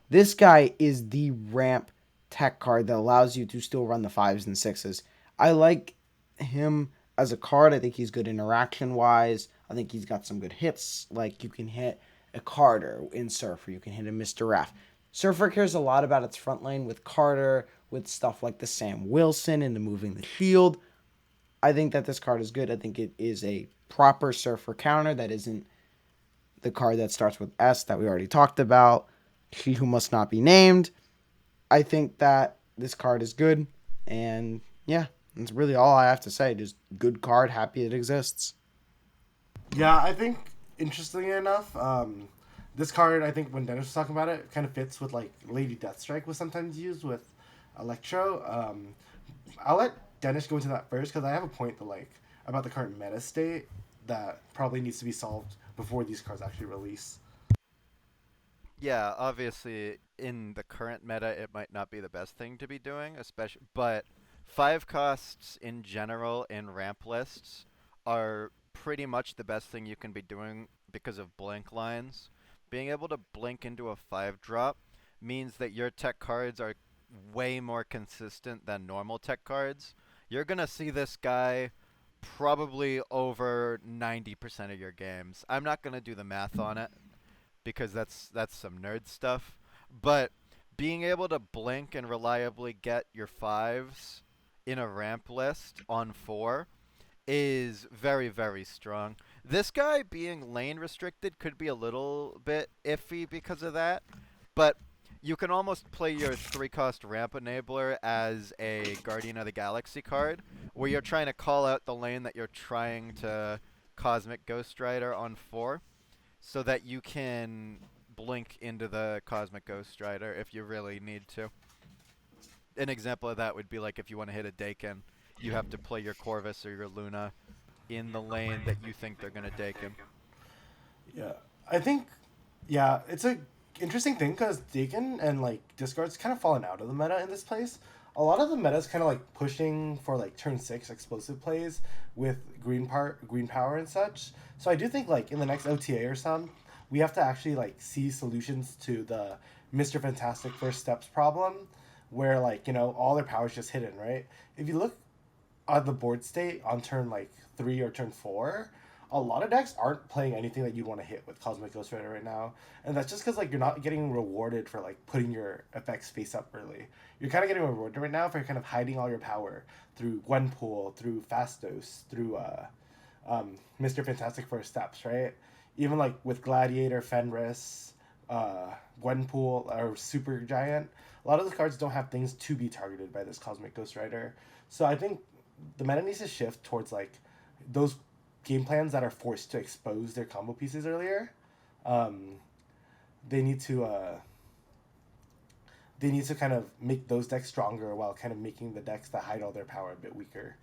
This guy is the ramp tech card that allows you to still run the 5s and 6s. I like him as a card. I think he's good interaction wise. I think he's got some good hits. Like you can hit a Carter in Surfer, you can hit a Mr. Raff. Surfer cares a lot about its front lane with Carter, with stuff like the Sam Wilson and the moving the shield. I think that this card is good. I think it is a proper Surfer counter that isn't the card that starts with S that we already talked about. She who must not be named. I think that this card is good. And yeah, that's really all I have to say. Just good card, happy it exists. Yeah, I think interestingly enough, this card, I think when Denish was talking about it, kind of fits with like Lady Deathstrike was sometimes used with Electro. I'll let Denish go into that first because I have a point that like about the current meta state that probably needs to be solved before these cards actually release. Yeah, obviously in the current meta it might not be the best thing to be doing, especially but 5 costs in general in ramp lists are pretty much the best thing you can be doing because of blink lines. Being able to blink into a 5 drop means that your tech cards are way more consistent than normal tech cards. You're going to see this guy probably over 90% of your games. I'm not going to do the math on it because that's some nerd stuff. But being able to blink and reliably get your 5s in a ramp list on 4 is very, very strong. This guy being lane restricted could be a little bit iffy because of that, but you can almost play your 3-cost ramp enabler as a Guardian of the Galaxy card, where you're trying to call out the lane that you're trying to Cosmic Ghost Rider on 4, so that you can blink into the Cosmic Ghost Rider if you really need to. An example of that would be like if you want to hit a Dakin, you have to play your Corvus or your Luna in the lane that you think they're going to Dakin. Yeah, I think yeah, it's a interesting thing because Dakin and like Discard's kind of fallen out of the meta in this place. A lot of the meta is kind of like pushing for like turn 6 explosive plays with green power and such. So I do think like in the next OTA or some, we have to actually like see solutions to the Mr. Fantastic First Steps problem, where like all their power is just hidden, right? If you look at the board state on turn like 3 or turn 4, a lot of decks aren't playing anything that you'd want to hit with Cosmic Ghost Rider right now, and that's just because like you're not getting rewarded for like putting your effects face up early. You're kind of getting rewarded right now for kind of hiding all your power through Gwenpool, through Fastos, through Mr. Fantastic First Steps, right? Even like with Gladiator, Fenris, Gwenpool, or Super Giant, a lot of the cards don't have things to be targeted by this Cosmic Ghost Rider. So I think the meta needs to shift towards like those game plans that are forced to expose their combo pieces earlier. Um, they need to kind of make those decks stronger while kind of making the decks that hide all their power a bit weaker.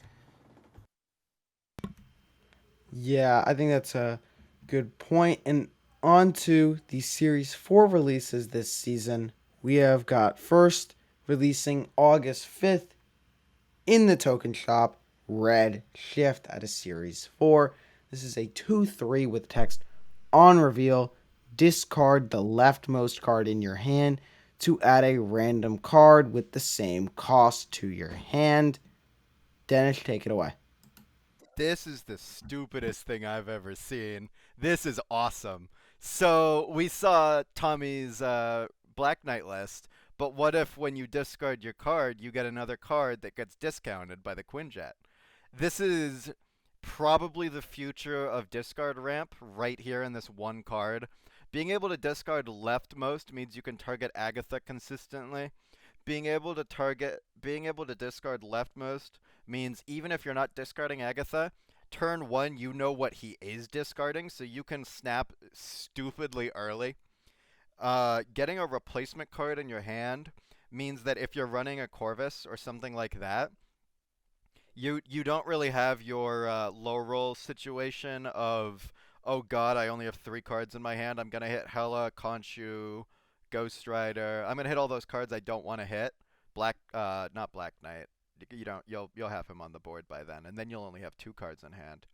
Yeah, I think that's a good point. And on to the Series 4 releases this season. We have got first releasing August 5th in the token shop, Red Shift out of Series 4. This is a 2/3 with text on reveal. Discard the leftmost card in your hand to add a random card with the same cost to your hand. Denish, take it away. This is the stupidest thing I've ever seen. This is awesome. So we saw Tommy's Black Knight list, but what if when you discard your card, you get another card that gets discounted by the Quinjet? This is probably the future of discard ramp right here in this one card. Being able to discard leftmost means you can target Agatha consistently. Being able to discard leftmost means even if you're not discarding Agatha, turn one you know what he is discarding, so you can snap stupidly early. Getting a replacement card in your hand means that if you're running a Corvus or something like that, you don't really have your low roll situation of, oh god, I only have 3 cards in my hand. I'm gonna hit Hela, Khonshu, Ghost Rider. I'm gonna hit all those cards I don't want to hit. Not Black Knight. You don't. You'll have him on the board by then, and then you'll only have 2 cards in hand.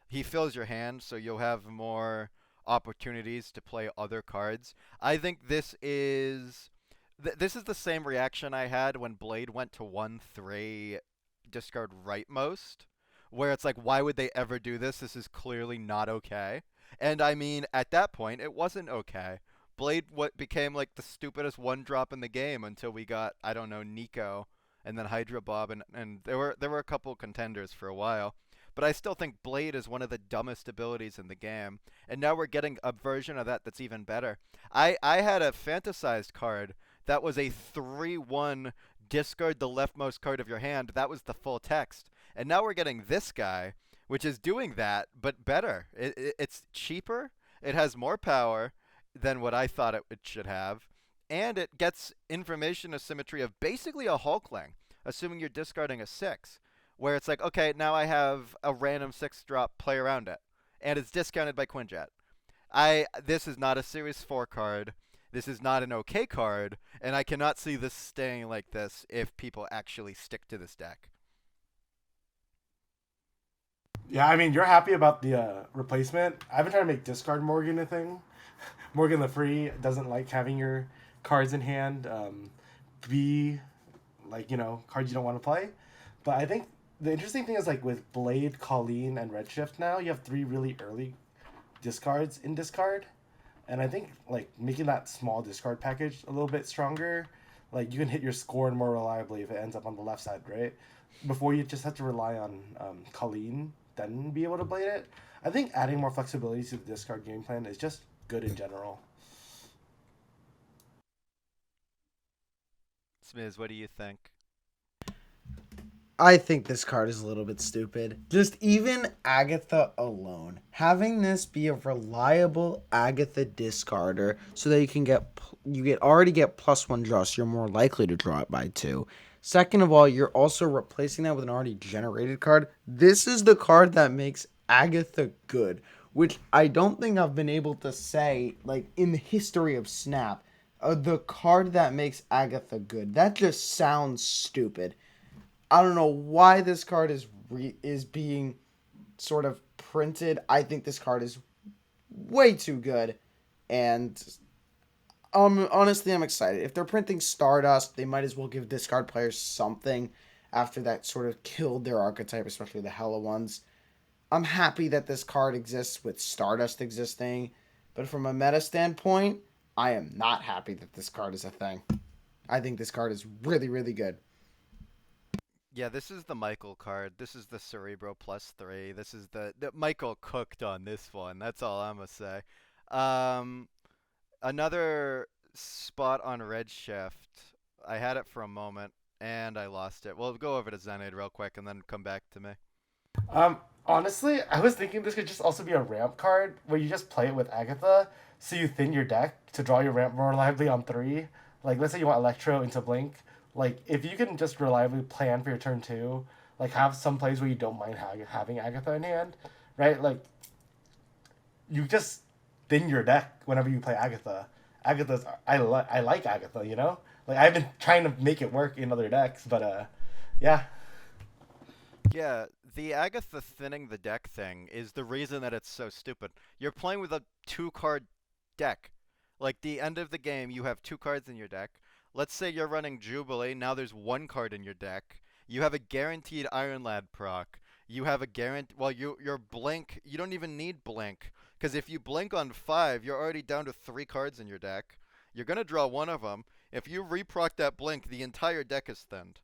He fills your hand, so you'll have more opportunities to play other cards. I think this is the same reaction I had when Blade went to 1/3 discard rightmost, where it's like, why would they ever do this? This is clearly not okay. And I mean, at that point, it wasn't okay. Blade what became like the stupidest one drop in the game until we got, I don't know, Nico and then Hydra Bob, and there were a couple contenders for a while. But I still think Blade is one of the dumbest abilities in the game, and now we're getting a version of that that's even better. I had a fantasized card that was a 3/1 discard the leftmost card of your hand. That was the full text. And now we're getting this guy, which is doing that, but better. It's cheaper, it has more power than what I thought it should have, and it gets information asymmetry of basically a Hulkling, assuming you're discarding a 6, where it's like, okay, now I have a random 6 drop, play around it, and it's discounted by Quinjet. This is not a Series 4 card. This is not an okay card, and I cannot see this staying like this if people actually stick to this deck. Yeah, I mean, you're happy about the replacement. I've been trying to make discard Morgan a thing. Morgan the Free doesn't like having your cards in hand. Be like, cards you don't want to play. But I think the interesting thing is like with Blade, Colleen, and Redshift now, you have 3 really early discards in discard. And I think like making that small discard package a little bit stronger, like you can hit your score more reliably if it ends up on the left side, right? Before you just have to rely on Colleen, then be able to blade it. I think adding more flexibility to the discard game plan is just good in general. Smlz, what do you think? I think this card is a little bit stupid. Just even Agatha alone. Having this be a reliable Agatha discarder so that already get +1 draw, so you're more likely to draw it by 2. Second of all, you're also replacing that with an already generated card. This is the card that makes Agatha good, which I don't think I've been able to say like in the history of Snap. The card that makes Agatha good. That just sounds stupid. I don't know why this card is being sort of printed. I think this card is way too good, and honestly, I'm excited. If they're printing Stardust, they might as well give discard players something after that sort of killed their archetype, especially the Hela ones. I'm happy that this card exists with Stardust existing, but from a meta standpoint, I am not happy that this card is a thing. I think this card is really, really good. Yeah, this is the Michael card. This is the Cerebro +3. This is the Michael cooked on this one. That's all I'm gonna say. Um, Another spot on Redshift. I had it for a moment and I lost it. We'll go over to Xenaid real quick and then come back to me. Honestly, I was thinking this could just also be a ramp card where you just play it with Agatha, so you thin your deck to draw your ramp more reliably on three. Like, let's say you want Electro into Blink. Like, if you can just reliably plan for your turn two, like have some plays where you don't mind having Agatha in hand, right? Like, you just thin your deck whenever you play Agatha. I like Agatha, you know. Like I've been trying to make it work in other decks, but yeah. Yeah, the Agatha thinning the deck thing is the reason that it's so stupid. You're playing with a two-card deck. Like, the end of the game, you have two cards in your deck. Let's say you're running Jubilee, now there's one card in your deck. You have a guaranteed Iron Lad proc. You have a guarantee. Well, your Blink, you don't even need Blink. Because if you Blink on 5, you're already down to 3 cards in your deck. You're going to draw one of them. If you reproc that Blink, the entire deck is thinned.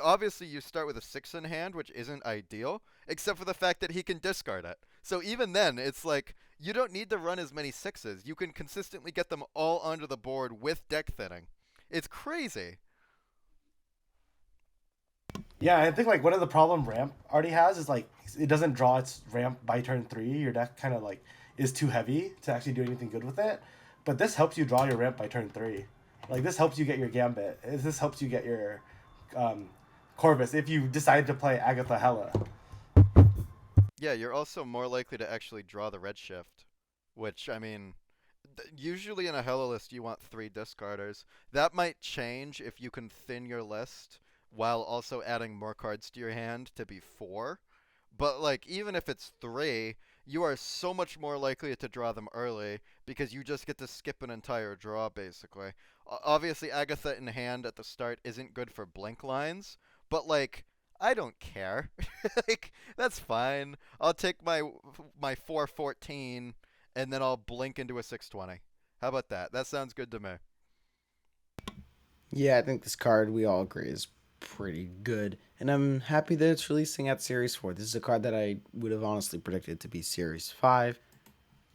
Obviously you start with a 6 in hand, which isn't ideal, except for the fact that he can discard it. So even then, it's like you don't need to run as many 6s. You can consistently get them all onto the board with deck thinning. It's crazy. Yeah, I think like one of the problem ramp already has is like it doesn't draw its ramp by turn three. Your deck kind of like is too heavy to actually do anything good with it. But this helps you draw your ramp by turn three. Like this helps you get your Gambit. This helps you get your um, Corvus if you decide to play Agatha Hella. Yeah, you're also more likely to actually draw the Redshift, which, I mean, usually in a Hella list you want 3 discarders. That might change if you can thin your list while also adding more cards to your hand to be 4. But, like, even if it's 3, you are so much more likely to draw them early because you just get to skip an entire draw, basically. Obviously, Agatha in hand at the start isn't good for blink lines, but, like, I don't care. Like, that's fine. I'll take my 414 and then I'll blink into a 620. How about that? That sounds good to me. Yeah, I think this card we all agree is pretty good, and I'm happy that it's releasing at Series 4. This is a card that I would have honestly predicted to be Series 5,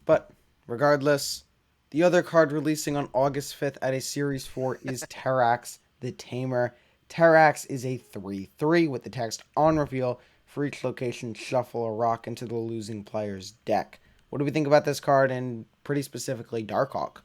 but regardless, the other card releasing on August 5th at a Series 4 is Terrax The Tamer. Terrax is a 3/3 with the text on reveal. For each location, shuffle a rock into the losing player's deck. What do we think about this card and pretty specifically Darkhawk?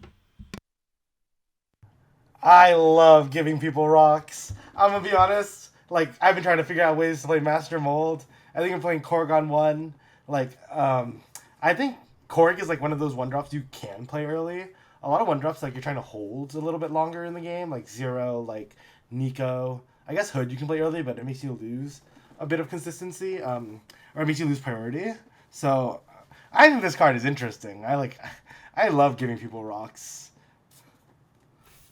I love giving people rocks. I'm gonna be honest. Like I've been trying to figure out ways to play Master Mold. I think I'm playing Korg 1. Like I think Korg is like one of those one drops you can play early. A lot of one drops like you're trying to hold a little bit longer in the game, like Zero, like Nico. I guess Hood you can play early, but it makes you lose a bit of consistency, or it makes you lose priority. So I think this card is interesting. I love giving people rocks.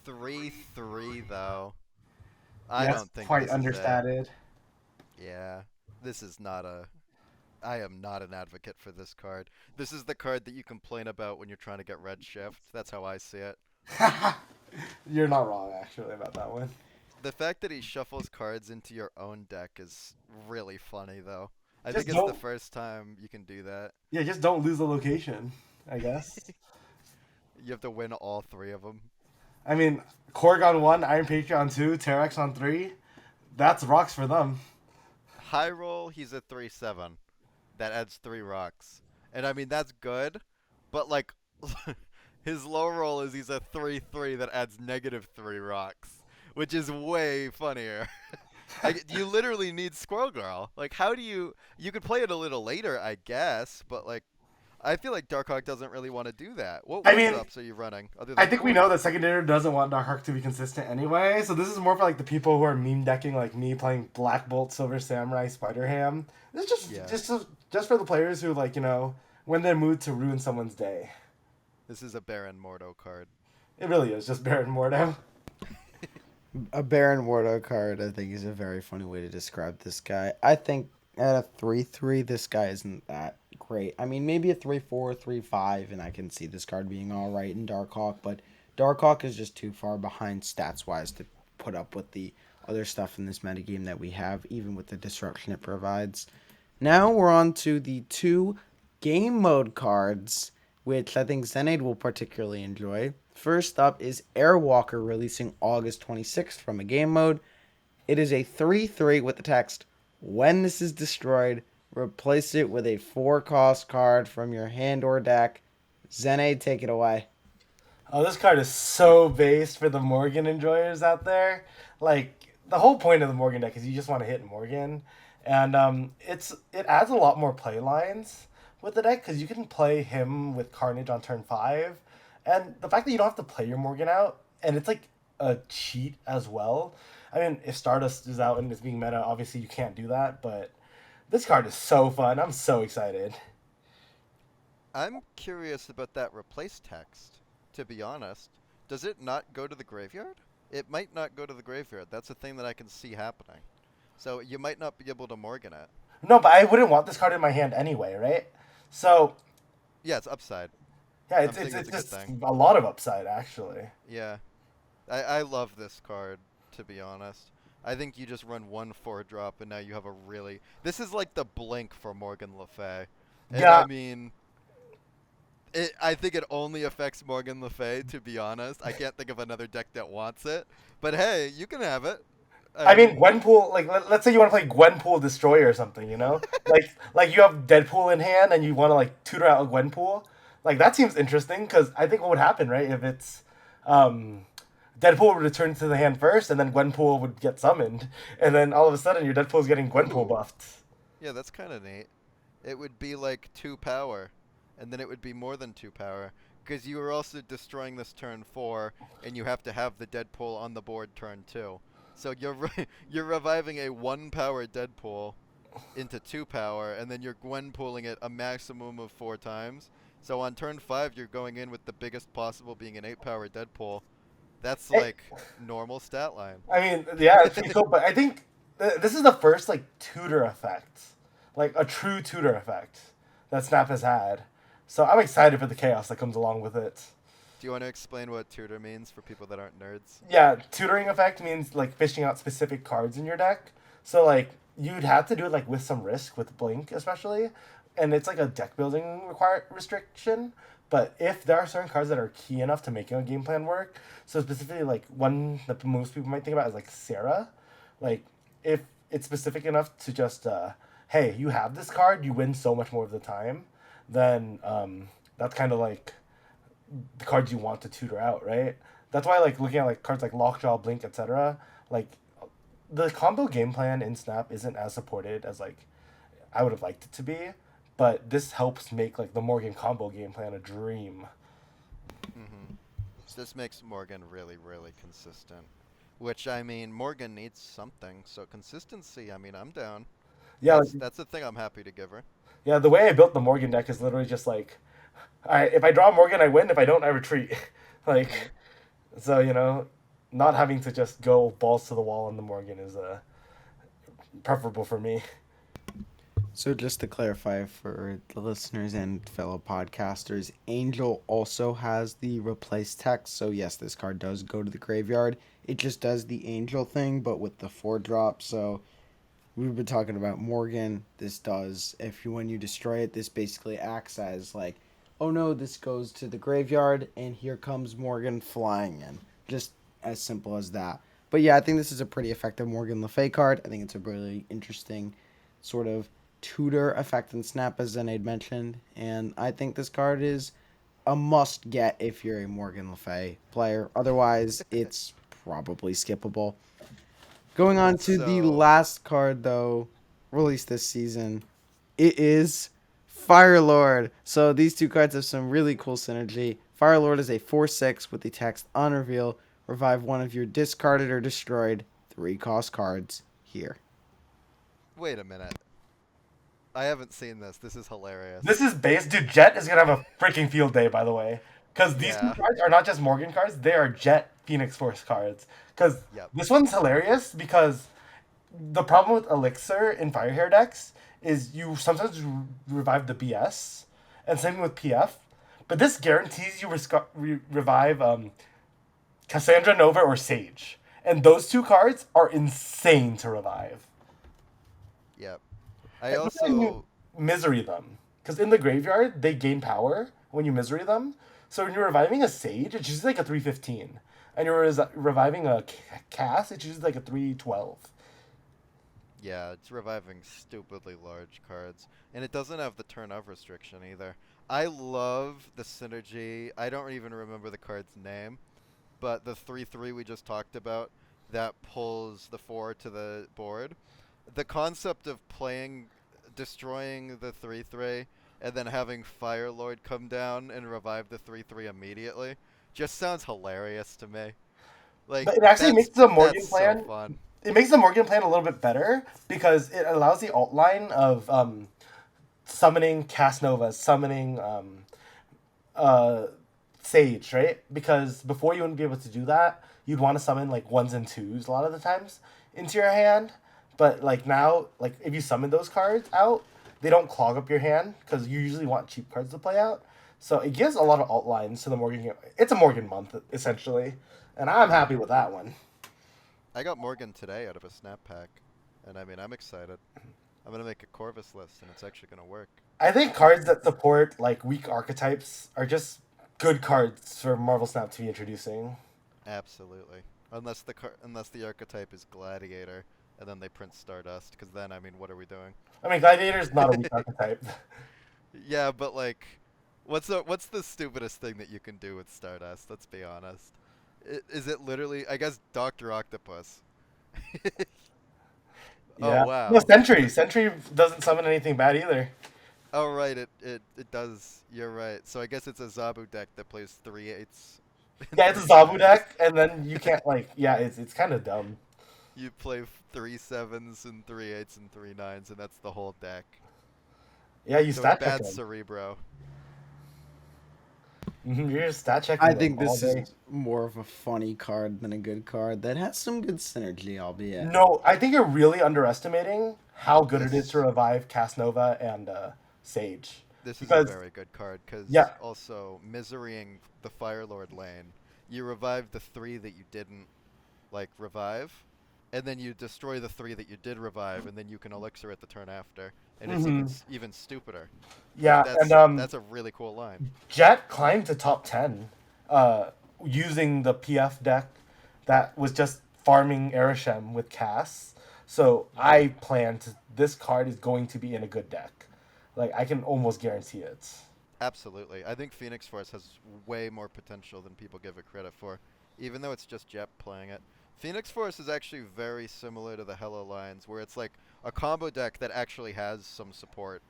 3/3 though. I Yes, don't think quite this is it. understated. Yeah. This is not a I am not an advocate for this card. This is the card that you complain about when you're trying to get red shift. That's how I see it. You're not wrong actually about that one. The fact that he shuffles cards into your own deck is really funny, though. I Just think it's the don't. first time you can do that. Yeah, just don't lose the location. I guess. You have to win all 3 of them. I mean, Korg on 1, Iron Patriot on 2, Terrax on 3. That's rocks for them. High roll, he's a 3/7. That adds 3 rocks. And I mean, that's good, but like, his low roll is he's a 3/3 that adds -3 rocks, which is way funnier. Like, you literally need Squirrel Girl. Like, how do you... You could play it a little later, I guess, but, like, I feel like Darkhawk doesn't really want to do that. What I one mean, drops are you running, other I than think we Korg? know that secondary doesn't want Darkhawk to be consistent anyway, so this is more for like the people who are meme decking like me playing Black Bolt, Silver Samurai, Spider Ham. This is Yeah, just for the players who like, when they're moved to ruin someone's day. this is a Baron Mordo card. It really is just Baron Mordo. A Baron Wardo card, I think, is a very funny way to describe this guy. I think At a 3-3, this guy isn't that great. I mean, maybe a 3-4, 3-5, and I can see this card being all right in Darkhawk, but Darkhawk is just too far behind stats wise to put up with the other stuff in this metagame that we have, even with the disruption it provides. Now we're on to the two game mode cards, which I think Xenaid will particularly enjoy. First up is Airwalker, releasing August 26th from a game mode. It is a 3-3 with the text, when this is destroyed, replace it with a 4-cost card from your hand or deck. Xenaid, take it away. Oh, this card is so based for the Morgan enjoyers out there. Like the whole point of the Morgan deck is you just want to hit Morgan, and it adds a lot more play lines with the deck because you can play him with Carnage on turn 5, and the fact that you don't have to play your Morgan out, and it's like a cheat as well. I mean, if Stardust is out and is being meta, obviously you can't do that, but this card is so fun. I'm so excited. I'm curious about that replace text, to be honest. Does it not go to the graveyard? It might not go to the graveyard. That's a thing that I can see happening. So you might not be able to Morgan it. No, but I wouldn't want this card in my hand anyway, right? So Yeah, it's upside. yeah, I'm it's thinking it's, it's a it's good just thing. a lot of upside actually. Yeah. I love this card, to be honest. I think you just run one 4-drop and now you have a really... This is like the blink for Morgan Le Fay. And Yeah, I mean... I think it only affects Morgan Le Fay, to be honest. I can't think of another deck that wants it. But hey, you can have it. I I mean, mean, Gwenpool, like let's say you want to play Gwenpool Destroyer or something, you know, like you have Deadpool in hand and you want to like tutor out a Gwenpool, like that seems interesting because I think what would happen, right, if it's um, Deadpool would return to the hand first and then Gwenpool would get summoned, and then all of a sudden your Deadpool's getting Gwenpool ooh. buffed. Yeah, that's kind of neat. It would be like 2 power, and then it would be more than 2 power, because you are also destroying this turn 4, and you have to have the Deadpool on the board turn 2. So you're reviving a 1 power Deadpool into 2 power, and then you're Gwen pooling it a maximum of 4 times. So on turn 5, you're going in with the biggest possible being an 8 power Deadpool. That's Eh, like normal stat line. I mean, yeah, it's pretty cool, but I think this is the first like tutor effect, like a true tutor effect that Snap has had. So I'm excited for the chaos that comes along with it. Do you want to explain what tutor means for people that aren't nerds? Yeah, tutoring effect means like fishing out specific cards in your deck. So like you'd have to do it like with some risk with Blink especially, and it's like a deck building restriction. But if there are certain cards that are key enough to making a game plan work, so specifically like one that most people might think about is like Sarah, like if it's specific enough to just hey, you have this card, you win so much more of the time, then that's kind of like the cards you want to tutor out, right? That's why like looking at like cards like Lockjaw, Blink, etc. Like the combo game plan in Snap isn't as supported as like I would have liked it to be, but this helps make like the Morgan combo game plan a dream. Mm-hmm. So this makes Morgan really, really consistent. Which, I mean, Morgan needs something, so consistency, I mean, I'm down. Yeah, like, That's a thing I'm happy to give her. yeah. The way I built the Morgan deck is literally just like, if I draw Morgan, I win. If I don't, I retreat. Mm-hmm. Like, so not having to just go balls to the wall on the Morgan is preferable for me. So just to clarify for the listeners and fellow podcasters, Angel also has the replace text. So yes, this card does go to the graveyard. It just does the Angel thing, but with the 4-drop. So we've been talking about Morgan. This does, if you when you destroy it, this basically acts as like, oh no, this goes to the graveyard, and here comes Morgan flying in. Just as simple as that. But yeah, I think this is a pretty effective Morgan Le Fay card. I think it's a really interesting sort of tutor effect in Snap, as Xenaid mentioned, and I think this card is a must get if you're a Morgan Le Fay player. Otherwise, it's probably skippable. Going on to the So, last card, though, released this season, it is Firelord. So these two cards have some really cool synergy. Firelord is a 4/6 with the text on reveal. Revive one of your discarded or destroyed 3-cost cards here. wait a minute. I haven't seen this. This is hilarious. This is base, dude. Jet is gonna have a freaking field day, by the way, because these two Yeah. cards are not just Morgan cards; they are Jet Phoenix Force cards. Because Yep. this one's hilarious because the problem with Elixir in Firehair decks is you sometimes revive the BS, and same with PF. But this guarantees you revive Cassandra Nova or Sage. And those two cards are insane to revive. Yep. I Especially when you also misery them. Because in the graveyard, they gain power when you misery them. So when you're reviving a Sage, it's usually like a 315. And you're reviving a Cass, it's usually like a 312. Yeah, it's reviving stupidly large cards. And it doesn't have the turn of restriction either. I love the synergy. I don't even remember the card's name, but the 3/3 we just talked about that pulls the 4 to the board. The concept of destroying the 3/3, and then having Firelord come down and revive the 3/3 immediately just sounds hilarious to me. Like, But it actually makes the that's Morgan so plan. fun. It makes the Morgan plan a little bit better because it allows the alt line of summoning Cast Nova, summoning uh, Sage, right? Because before you wouldn't be able to do that, you'd want to summon like ones and twos a lot of the times into your hand. But like now, like if you summon those cards out, they don't clog up your hand because you usually want cheap cards to play out. So it gives a lot of alt lines to the Morgan. It's a Morgan month essentially, and I'm happy with that one. I got Morgan today out of a snap pack, and I mean, I'm excited. I'm gonna make a Corvus list, and it's actually gonna work. I think cards that support like weak archetypes are just good cards for Marvel Snap to be introducing. Absolutely. Unless the archetype is Gladiator, and then they print Stardust, because then, I mean, what are we doing? I mean, Gladiator is not a weak archetype. Yeah, but like, what's the stupidest thing that you can do with Stardust? Let's be honest. Is it literally? I guess Doctor Octopus. Oh Yeah. No, wow. Sentry. Sentry doesn't summon anything bad either. Oh right, it does. You're right. So I guess it's a Zabu deck that plays 3/8s and Yeah, it's a three Zabu nines. deck, and then you can't like. Yeah, it's kind of dumb. You play 3/7s and 3/8s and 3/9s, and that's the whole deck. Yeah, you So it's stat check bad them. Cerebro. You're just stat checking I them think all this day. is more of a funny card than a good card that has some good synergy, albeit. No, I think you're really underestimating how good it is to This revive Casanova and Sage. this is a Because very good card because yeah, also miserying the Firelord lane, you revive the 3 that you didn't like revive, and then you destroy the 3 that you did revive, and then you can elixir it the turn after, and it's hmm even stupider. Like yeah, and that's a really cool line. Jet climbed to top 10 uh, using the PF deck that was just farming Arishem with Cass. So I plan to. This card is going to be in a good deck. Like, I can almost guarantee it. Absolutely. I think Phoenix Force has way more potential than people give it credit for, even though it's just Jep playing it. Phoenix Force is actually very similar to the Hello lines, where it's like a combo deck that actually has some support,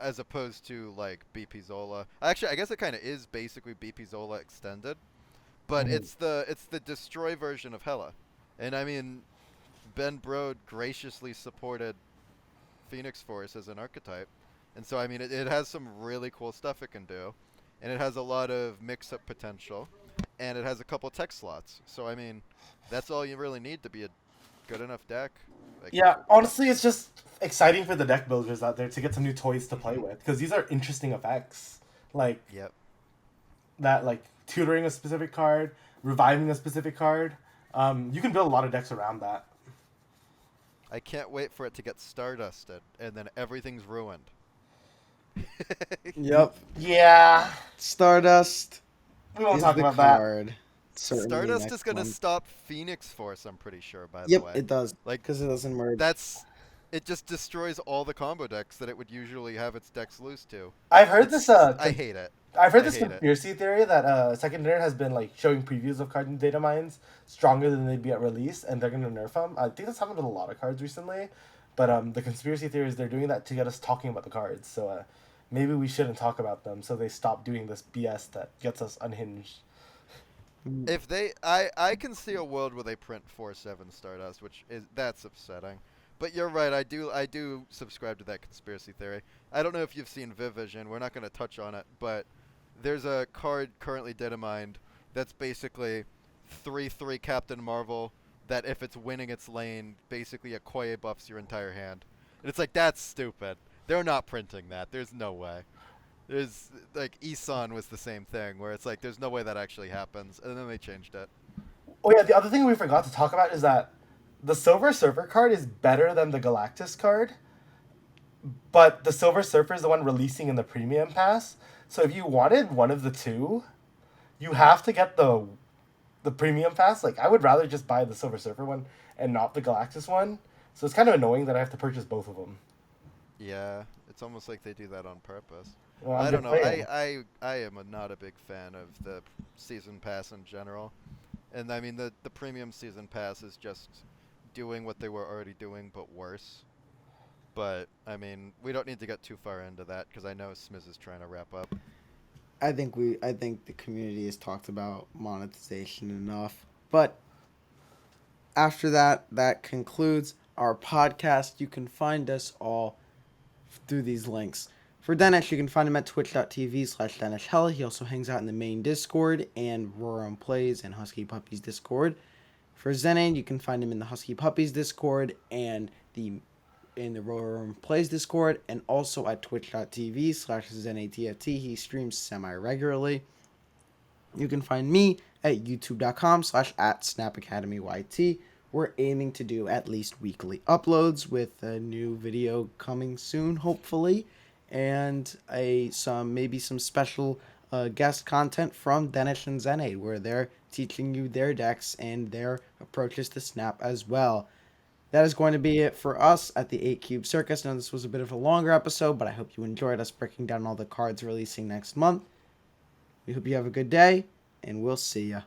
as opposed to like BP Zola. Actually, I guess it kind of is basically BP Zola extended, but Mhm. it's the destroy version of Hela. And I mean, Ben Brode graciously supported Phoenix Force as an archetype. And so, I mean, it has some really cool stuff it can do. And it has a lot of mix up potential. And it has a couple tech slots. So, I mean, that's all you really need to be a good enough deck. Like, Yeah, honestly, it's just exciting for the deck builders out there to get some new toys to play hmm with because these are interesting effects. Like yep. that, like tutoring a specific card, reviving a specific card. You can build a lot of decks around that. I can't wait for it to get Stardusted. And then everything's ruined. Yep. Yeah, Stardust we won't is talk the about that. card. Certainly Stardust is next going to month. stop Phoenix Force, I'm pretty sure, by the Yep, way. it does. Like, Because it doesn't merge. that's it just destroys all the combo decks that it would usually have its decks lose to. I've heard this. I hate it. I've heard I this hate it. conspiracy theory that Second Dinner has been like showing previews of card and data mines stronger than they'd be at release, and they're gonna nerf them. I think that's happened with a lot of cards recently, but the conspiracy theory is they're doing that to get us talking about the cards. So maybe we shouldn't talk about them, so they stop doing this BS that gets us unhinged. If I can see a world where they print 4/7 Stardust, that's upsetting. But you're right. I do subscribe to that conspiracy theory. I don't know if you've seen Vivision. We're not going to touch on it, but there's a card currently dead in mind that's basically 3/3 Captain Marvel. That if it's winning its lane, basically Okoye buffs your entire hand. And it's like, that's stupid. They're not printing that. There's no way. There's like Isan was the same thing where it's like there's no way that actually happens, and then they changed it. Oh yeah, the other thing we forgot to talk about is that the Silver Surfer card is better than the Galactus card, but the Silver Surfer is the one releasing in the premium pass. So if you wanted one of the two, you have to get the premium pass. Like I would rather just buy the Silver Surfer one and not the Galactus one. So it's kind of annoying that I have to purchase both of them. Yeah, it's almost like they do that on purpose. Well, I'm I don't just know. saying. I am not a big fan of the season pass in general, and I mean the premium season pass is just doing what they were already doing but worse. But I mean, we don't need to get too far into that because I know Smlz is trying to wrap up. I think the community has talked about monetization enough. But after that, that concludes our podcast. You can find us all through these links. For Denish, you can find him at twitch.tv/DenishHella. He also hangs out in the main Discord and Roram Plays and Husky Puppies Discord. For Xenaid, you can find him in the Husky Puppies Discord and in the Roram Plays Discord, and also at twitch.tv/ZenaidTFT. He streams semi-regularly. You can find me at youtube.com/@SnapAcademyYT. We're aiming to do at least weekly uploads with a new video coming soon, hopefully, and some special guest content from Denish and Xenaid, where they're teaching you their decks and their approaches to Snap as well. That is going to be it for us at the 8 Cube Circus. Now, this was a bit of a longer episode, but I hope you enjoyed us breaking down all the cards releasing next month. We hope you have a good day, and we'll see ya.